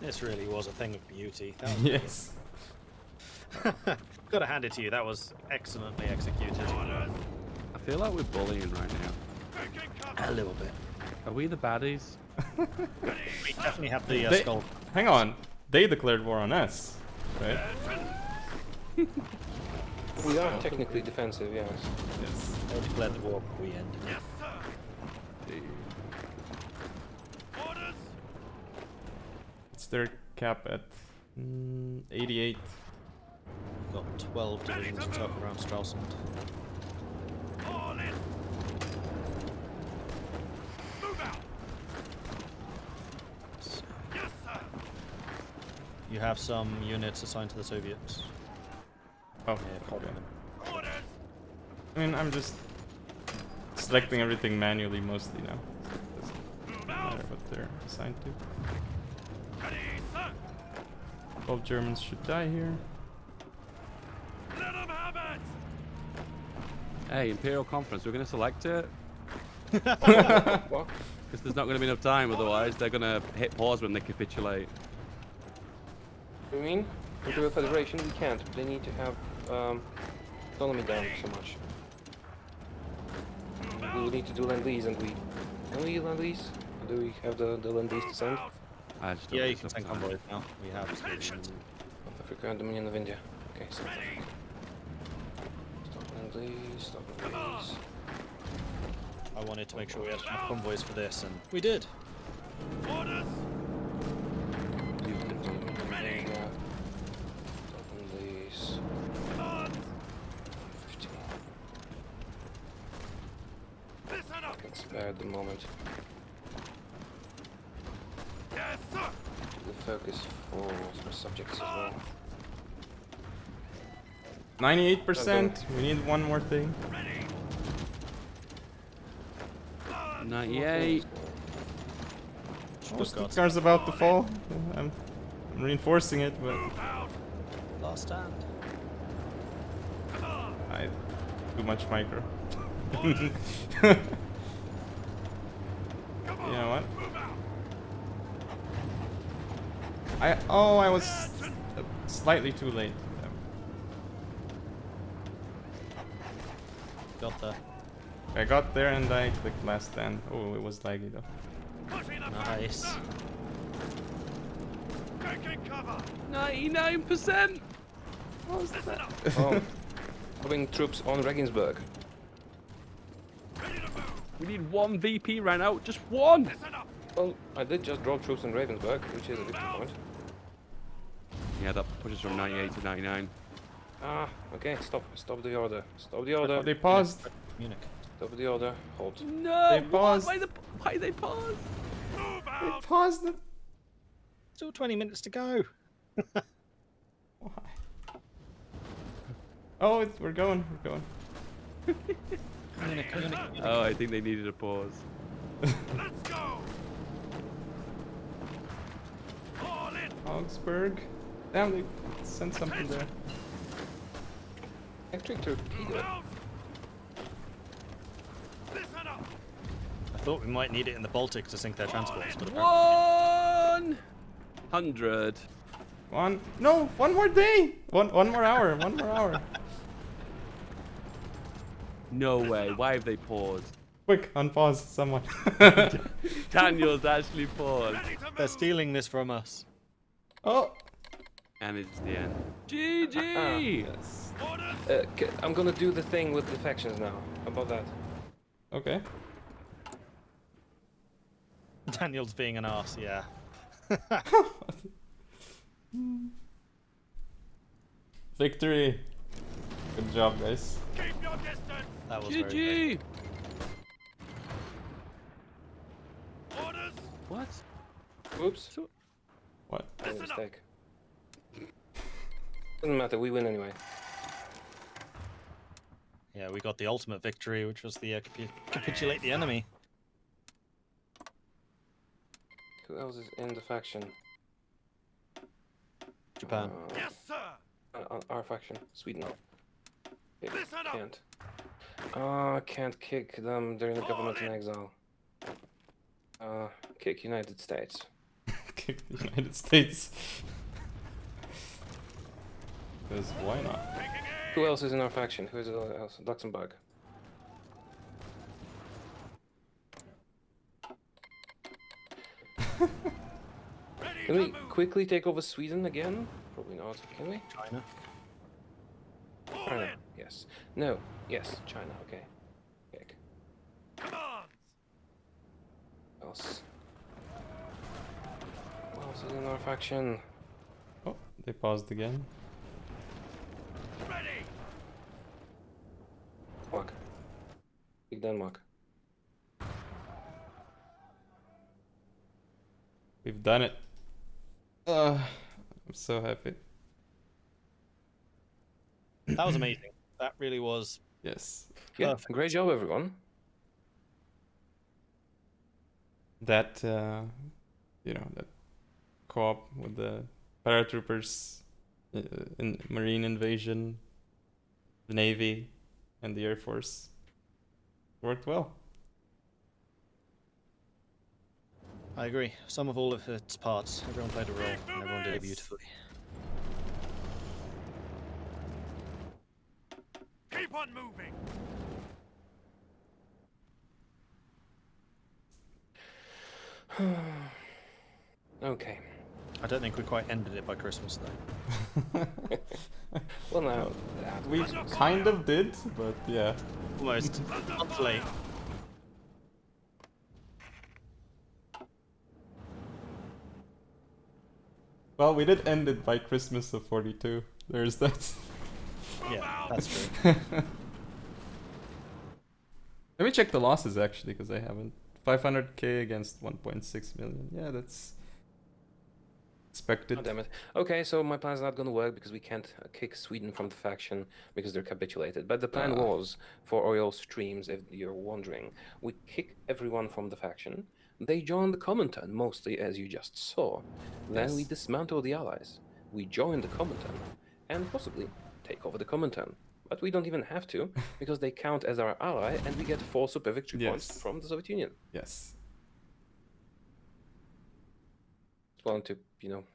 This really was a thing of beauty. That was Yes. Gotta hand it to you. That was excellently executed. Orders. I feel like we're bullying right now. Taking A cover. little bit. Are we the baddies? Ready, We sir. definitely have the They- skull. Hang on. They declared war on us, right? Attention. We are technically defensive, yes. Yes. They declared the war, but we ended it. Yes, sir. Orders. It's their cap at 88. We've got 12 divisions to up around Stralsund. All in. Move out. So, Yes, sir. You have some units assigned to the Soviets. Oh, Yeah, call okay. them. Orders. I mean, I'm just selecting everything manually mostly now. Move Doesn't out. matter what they're assigned to. Ready, sir. 12 Germans should die here. Let them have it. Hey, Imperial Conference, we're going to select it? What? Because there's not going to be enough time, otherwise they're going to hit pause when they capitulate. You mean? Imperial Federation, we can't. They need to have autonomy down so much. We will need to do Lend-Lease, and can we Lend-Lease? Do we have the Lend-Lease to send? I just don't Yeah, think you can it's send enough time. convoys now. We have South Africa and Dominion of India. Okay, South Africa. Stop Lend-Lease, stop Lend-Lease. I wanted to make sure we had enough convoys for this, and we did. Orders. Ready. Stop Lend-Lease. Commands. 15. Listen up. I can spare at the moment. Yes, sir. The focus for subjects as well. 98%. We need one more thing. Ready. 98. Oh, God. Stuttgart's about to fall. I'm reinforcing it, but Move out. Last stand. Command. I too much micro. Orders. You Come on. know what? Move out. I was slightly too late. Got there. I got there and I clicked last stand. Oh, it was laggy though. Pushing up. Nice. Taking cover. 99%! Listen up. Oh, having troops on Regensburg. Ready to move. We need one VP ran out, just one! Listen up. Well, I did just draw troops in Ravensburg, which is a victory point. Yeah, that pushes from 98 to 99. Ah, okay, stop the order. Stop the order. Oh, they paused. Munich. Stop the order. Hold. No! They what? paused. Why they pause? Move They out. paused it. Still 20 minutes to go. Why? Oh, we're going. We're going. Munich, Munich. Oh, I think they needed a pause. Let's go. All in. Augsburg. Damn, they sent something there. Electric Move torpedo. out. Listen up. I thought we might need it in the Baltic to sink their transports, but 100. One more day. One more hour. One more hour. No way. Why have they paused? Quick, unpause someone. Daniel's actually paused. Ready to move. they're stealing this from us. Oh. And it's the end. GG! Yes. Orders. I'm gonna do the thing with the factions now. How about that? Okay. Daniel's being an arse, yeah. Victory. Good job, guys. Keep your distance. That was very good. GG! Orders. What? Oops. What? Made a Listen up. mistake. Doesn't matter, we win anyway. Yeah, we got the ultimate victory, which was the capitulate the enemy. Who else is in the faction? Japan. Yes, sir. Our faction. Sweden. Okay, Listen up. can't. Can't kick them. They're in the government in exile. Kick United States. Kick the United States. Because why not? Taking aim. Who else is in our faction? Who is else? Luxembourg. Ready Can to we move. quickly take over Sweden again? Probably not. Can we? China. All China. in. Yes. No. Yes. China. Okay. Kick. Commands. Who else? Who else is in our faction? Oh, they paused again. Ready. Denmark. Big Denmark. We've done it. I'm so happy. That was amazing. That really was Yes. Yeah, perfect. great job, everyone. That that co-op with the paratroopers, in marine invasion, the navy, and the air force worked well. I agree. Some of all of its parts. Everyone played a role, and everyone did it beautifully. Keep on moving. Okay. I don't think we quite ended it by Christmas, though. Well, now We kind of did, but yeah. Almost. Month late. Well, we did end it by Christmas of 42. There's that. Yeah, that's true. Let me check the losses actually, because I haven't. 500k against 1.6 million. Yeah, that's expected. Oh, damn it. Okay, so my plan's not gonna work because we can't kick Sweden from the faction because they're capitulated. But the plan was for oil streams, if you're wondering. We kick everyone from the faction. They join the Comintern, mostly as you just saw. Then we Yes. dismantle the allies. We join the Comintern and possibly take over the Comintern. But we don't even have to because they count as our ally and we get 4 super victory points Yes. from the Soviet Union. Yes. Just wanted to,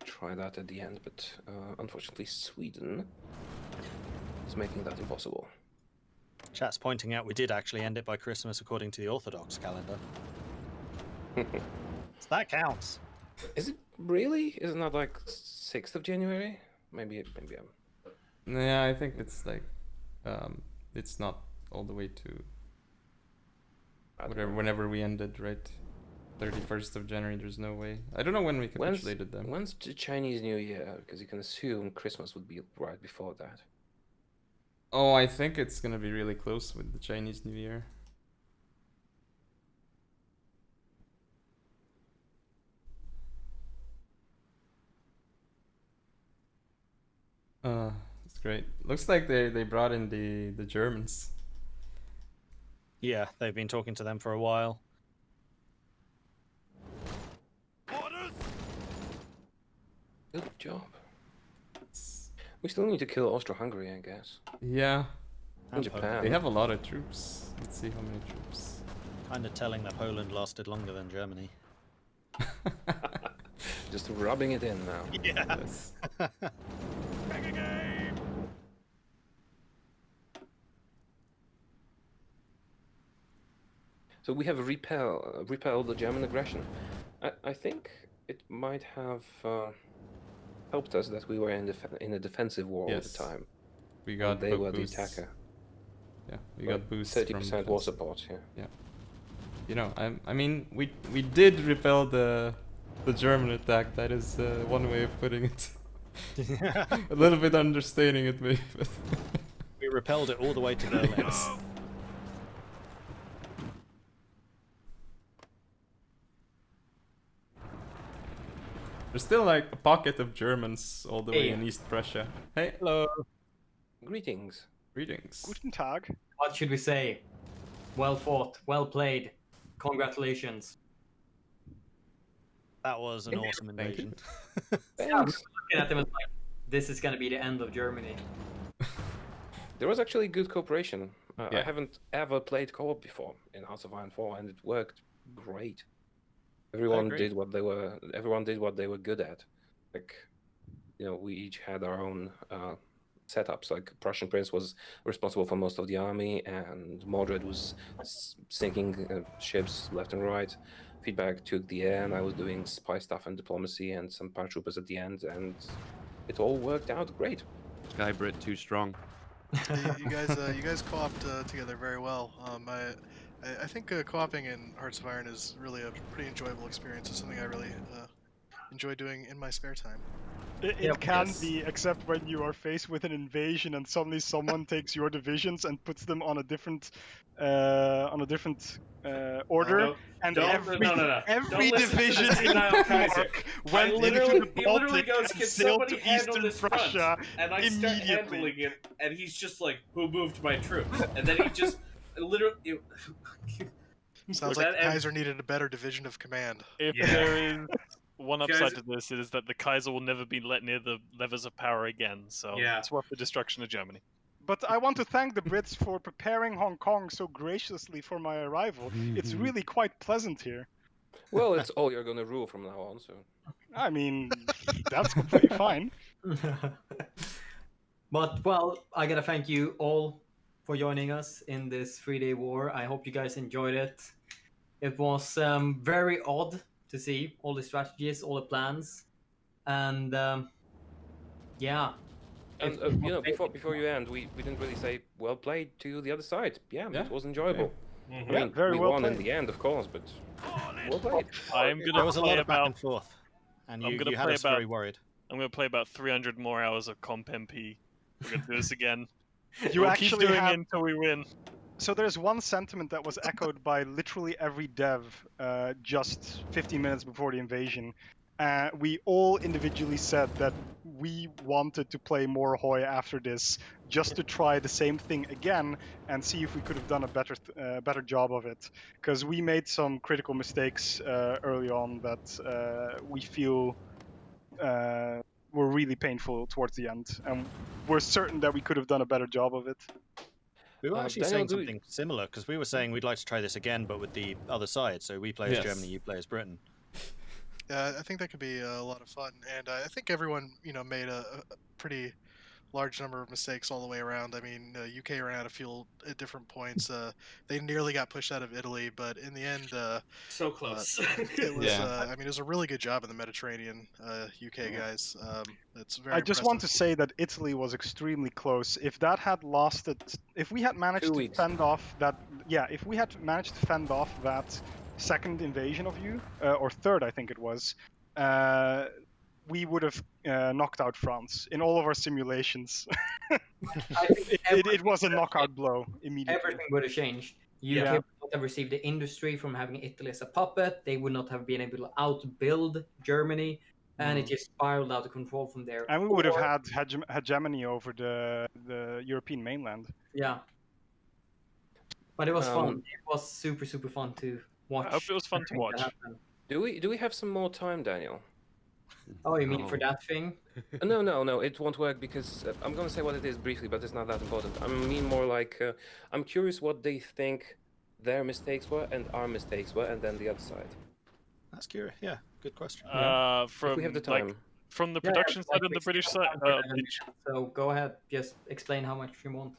try that at the end, but unfortunately Sweden is making that impossible. Chat's pointing out we did actually end it by Christmas according to the Orthodox calendar. So that counts. Is it really? Isn't that like 6th of January? Maybe I'm... Yeah, I think it's like, it's not all the way to I don't whatever know. whenever we ended, right? 31st of January. There's no way. I don't know when we capitulated them. When's the Chinese New Year? Because you can assume Christmas would be right before that. Oh, I think it's gonna be really close with the Chinese New Year. It's great. Looks like they brought in the Germans. Yeah, they've been talking to them for a while. Orders. Good job. It's- We still need to kill Austro-Hungary, I guess. yeah, And Japan. they have a lot of troops. Let's see how many troops. Kind of telling that Poland lasted longer than Germany. Just rubbing it in now. Yeah. Yes. Back again. So we have repelled the German aggression. I think it might have helped us that we were in a defensive war at the Yes. time. We and got they were the boosts. attacker. Yeah, we got boosts 30% from war defense. support. Yeah. You know, I mean, we did repel the German attack. That is one way of putting it. A little bit understating it, maybe. But We repelled it all the way to Berlin. there's still like a pocket of Germans all the way Hey. in East Prussia. Hey, Hello. Greetings. greetings. Guten Tag. What should we say? Well fought, well played. Congratulations. That was an awesome Thank you. invasion. Thanks. Looking at them, it's like, this is gonna be the end of Germany. There was actually good cooperation. I Yeah. haven't ever played co-op before in House of Iron 4, and it worked great. Everyone agree. did what they were good at. Like, we each had our own setups. Like PrussianPrince was responsible for most of the army, and Mordred was sinking ships left and right. Feedback took the air, and I was doing spy stuff and diplomacy and some paratroopers at the end, and it all worked out great. Skybrit too strong. You guys co-opt together very well. I think co-oping in Hearts of Iron is really a pretty enjoyable experience. It's something I really enjoy doing in my spare time. It Yeah, can yes. be, except when you are faced with an invasion and suddenly someone takes your divisions and puts them on a different order, No, and don't, no, no, no. every Don't listen to division this in denial Kaiser. Denmark I went into literally, the he literally Baltic goes, and "Can sailed somebody to handle Eastern this front?" Prussia And I start immediately. handling it, and he's just like, "Who moved my troops?" And then he just literally. Sounds That like the and- Kaiser needed a better division of command. If Yeah. there is one Guys- upside to this, it is that the Kaiser will never be let near the levers of power again. So Yeah. it's worth the destruction of Germany. But I want to thank the Brits for preparing Hong Kong so graciously for my arrival. It's really quite pleasant here. Well, it's all you're gonna rule from now on. So I mean, that's completely fine. But well, I gotta thank you all for joining us in this 3-day war. I hope you guys enjoyed it. It was very odd to see all the strategies, all the plans, and yeah. and It was you know, great. before you end, we didn't really say well played to the other side. Yeah, Yeah. it was enjoyable. Mhm. I Yeah, mean, very we well won in played. the end, of course, but well played. I'm There gonna was a play lot of back about and forth, and I'm you, gonna you had play us about- very worried. I'm gonna play about 300 more hours of Comp MP. We're gonna do this again. You we'll actually keep doing have. it until we win. So there's one sentiment that was echoed by literally every dev just 15 minutes before the invasion. We all individually said that we wanted to play more HOI after this, just to try the same thing again and see if we could have done a better job of it. Because we made some critical mistakes early on that we feel were really painful towards the end, and we're certain that we could have done a better job of it. We were actually Daniel, saying do- something similar because we were saying we'd like to try this again, but with the other side. So we play as Yes. Germany, you play as Britain. Yeah, I think that could be a lot of fun, and I think everyone, made a pretty large number of mistakes all the way around. I mean, UK ran out of fuel at different points. They nearly got pushed out of Italy, but in the end, So close. it was. Yeah. I mean, it was a really good job in the Mediterranean, UK guys. It's very. I just want to impressive. say that Italy was extremely close. If that had lasted, if we had managed 2 to weeks. fend off that, yeah, if we had managed to fend off that second invasion of you, or third, I think it was, we would have knocked out France in all of our simulations. I think it was a knockout blow immediately. everything would have changed. UK Yeah. would not have received the industry from having Italy as a puppet. They would not have been able to outbuild Germany, and it just spiraled out of control from there. And we would have Or- had hegemony over the European mainland. Yeah. But it was fun. Um, It was super, super fun to watch. I hope it was fun to everything that watch. happened. Do we have some more time, Daniel? Oh, you mean No. for that thing? No, it won't work because I'm gonna say what it is briefly, but it's not that important. I mean more like I'm curious what they think their mistakes were and our mistakes were, and then the other side. That's curious. Yeah, good question. From If we have the like time. from the Yeah, production like side and the we British still side. have time for that, so go ahead, just explain how much you want.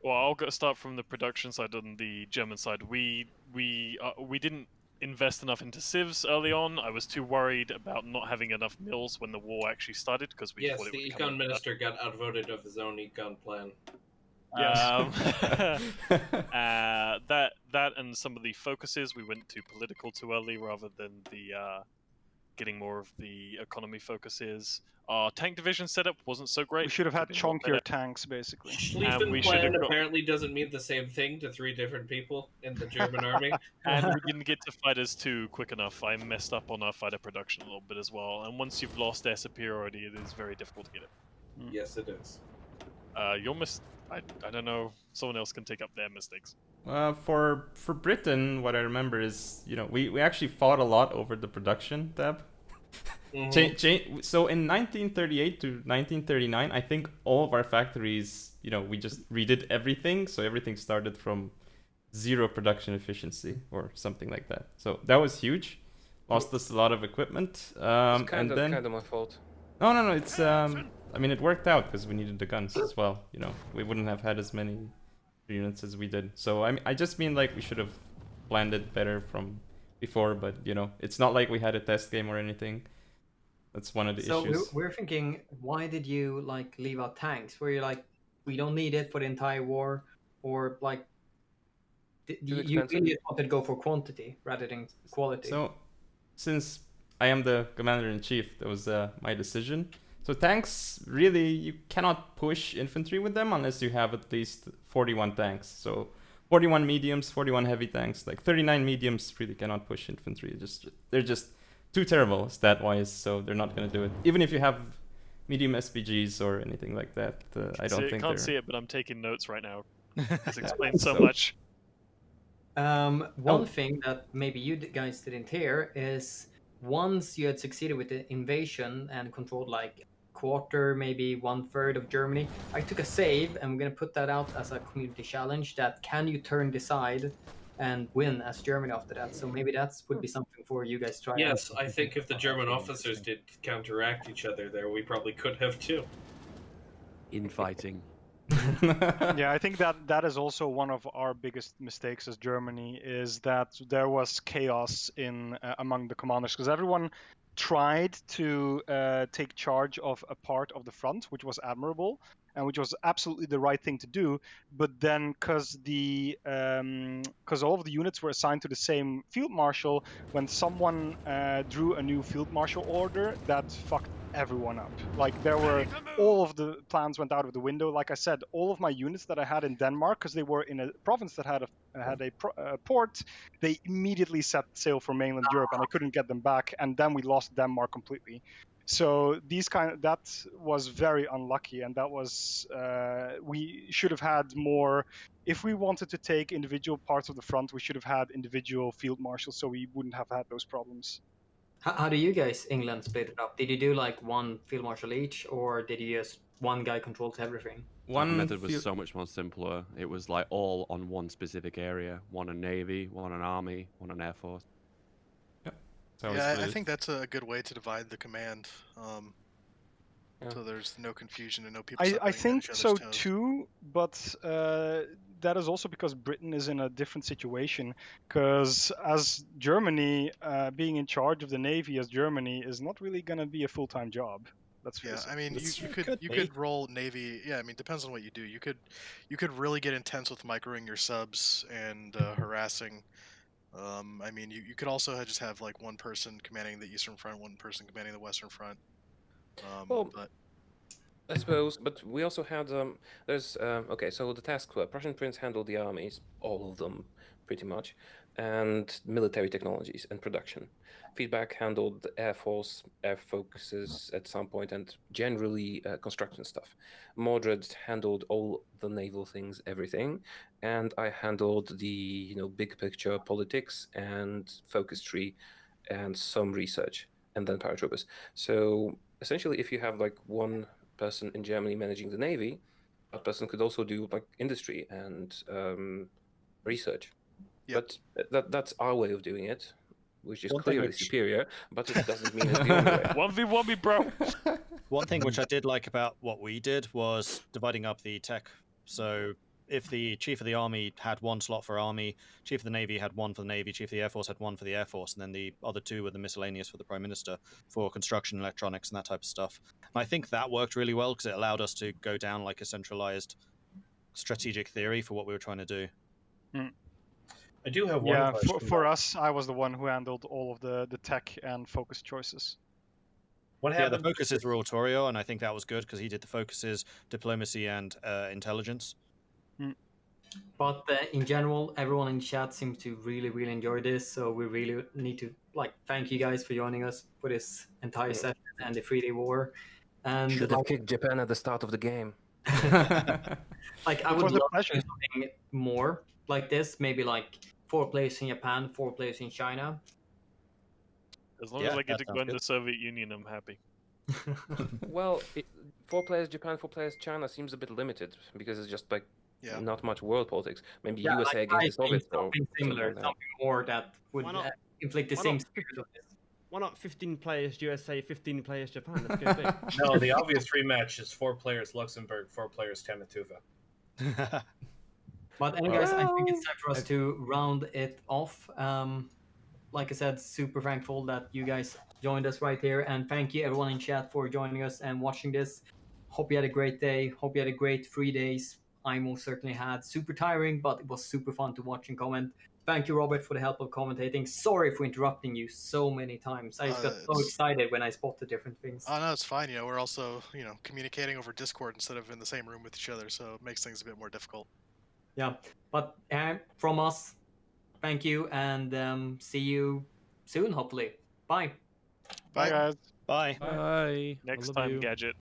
Well, I'll start from the production side and the German side. We didn't invest enough into civs early on. I was too worried about not having enough mills when the war actually started because we Yes, thought it the would come econ up- minister got outvoted of his own econ plan. Um, that and some of the focuses we went too political too early rather than the getting more of the economy focuses. Our tank division setup wasn't so great. We should have had Could've been more chunkier better. tanks, basically. Schlieffen we should have plan got- apparently doesn't mean the same thing to 3 different people in the German army. And we didn't get to fighters too quick enough. I messed up on our fighter production a little bit as well. And once you've lost air superiority, it is very difficult to get it. Yes, it is. I don't know. Someone else can take up their mistakes. For Britain, what I remember is, we actually fought a lot over the production tab. So in 1938 to 1939, I think all of our factories, we just redid everything. So everything started from 0 production efficiency or something like that. So that was huge. Lost us a lot of equipment. It's And then kind of my fault. no, it's I mean, it worked out because we needed the guns as well. We wouldn't have had as many units as we did. So I just mean like we should have planned it better from before. But it's not like we had a test game or anything. That's one of the So issues. we're thinking, why did you leave out tanks? Were you like, we don't need it for the entire war, or like, you expensive. really just wanted to go for quantity rather than quality? So, since I am the commander in chief, that was my decision. So tanks, really, you cannot push infantry with them unless you have at least 41 tanks. So 41 mediums, 41 heavy tanks, like 39 mediums really cannot push infantry. They're just too terrible stat-wise, so they're not going to do it. Even if you have medium SPGs or anything like that, I don't think can't they're... see it, but I'm taking notes right now. This explains so So- much. One thing that maybe you guys didn't hear is once you had succeeded with the invasion and controlled like quarter, maybe 1/3 of Germany, I took a save and I'm gonna put that out as a community challenge. That can you turn decide and win as Germany after that? So maybe that would be something for you guys to try. Yes, I think if the German officers did counteract each other there, we probably could have too. Infighting. Yeah, I think that is also one of our biggest mistakes as Germany, is that there was chaos in among the commanders, because everyone tried to take charge of a part of the front, which was admirable and which was absolutely the right thing to do. But then, because all of the units were assigned to the same field marshal, when someone drew a new field marshal order, that fucked everyone up. Like, all of the plans went out of the window. Like I said, all of my units that I had in Denmark, because they were in a province that had a port, they immediately set sail for mainland Europe, and I couldn't get them back. And then we lost Denmark completely. So that was very unlucky, and that was we should have had more. If we wanted to take individual parts of the front, we should have had individual field marshals, so we wouldn't have had those problems. How do you guys, England, split it up? Did you do like one field marshal each, or did you just one guy controls everything? That method was so much more simpler. It was like all on one specific area. One a navy, one an army, one an air force. Yeah, I think that's a good way to divide the command. So there's no confusion and no people. I think so too, but that is also because Britain is in a different situation. Because as Germany, being in charge of the navy as Germany is not really going to be a full-time job. I mean, you could roll navy. Yeah, I mean, depends on what you do. You could really get intense with microing your subs and harassing. I mean, you could also just have like one person commanding the eastern front, one person commanding the western front. But I suppose, but we also had okay. So the task PrussianPrince handled the armies, all of them, pretty much, and military technologies and production. Feedback handled the air force, air focuses at some point, and generally construction stuff. Mordred handled all the naval things, everything, and I handled the big picture politics and focus tree, and some research, and then paratroopers. So essentially, if you have like one person in Germany managing the navy, that person could also do like industry and research. Yep. But that's our way of doing it, which is clearly superior, but it doesn't mean it's the only way. 1v1 bro. One thing which I did like about what we did was dividing up the tech. So if the chief of the army had one slot for army, chief of the navy had one for the navy, chief of the air force had one for the air force, and then the other two were the miscellaneous for the prime minister for construction, electronics, and that type of stuff. And I think that worked really well because it allowed us to go down like a centralized strategic theory for what we were trying to do. I do have one question. For us, I was the one who handled all of the tech and focus choices. What happened? Yeah, the focuses were all Torio, and I think that was good because he did the focuses, diplomacy, and intelligence. But in general, everyone in chat seems to really, really enjoy this. So we really need to thank you guys for joining us for this entire session and the 3-day war. And should have kicked Japan at the start of the game. I would love to do something more like this. Maybe like 4 players in Japan, 4 players in China. As long as I get to go in the Soviet Union, I'm happy. Well, 4 players Japan, 4 players China seems a bit limited because it's just like not much world politics. Maybe USA against the Soviets. Something similar, something more that would inflict the same spirit of this. Why not 15 players USA, 15 players Japan? Let's go big. No, the obvious rematch is 4 players Luxembourg, 4 players Tamatuva. But anyway, guys, I think it's time for us to round it off. Like I said, super thankful that you guys joined us right here, and thank you everyone in chat for joining us and watching this. Hope you had a great day. Hope you had a great 3 days. I most certainly had. Super tiring, but it was super fun to watch and comment. Thank you, Robert, for the help of commentating. Sorry for interrupting you so many times. I just got so excited when I spotted different things. Oh no, it's fine. You know, we're also communicating over Discord instead of in the same room with each other, so it makes things a bit more difficult. Yeah, but from us, thank you, and see you soon, hopefully. Bye. Bye, guys. Bye. Bye. I Next love time, you. Gadget.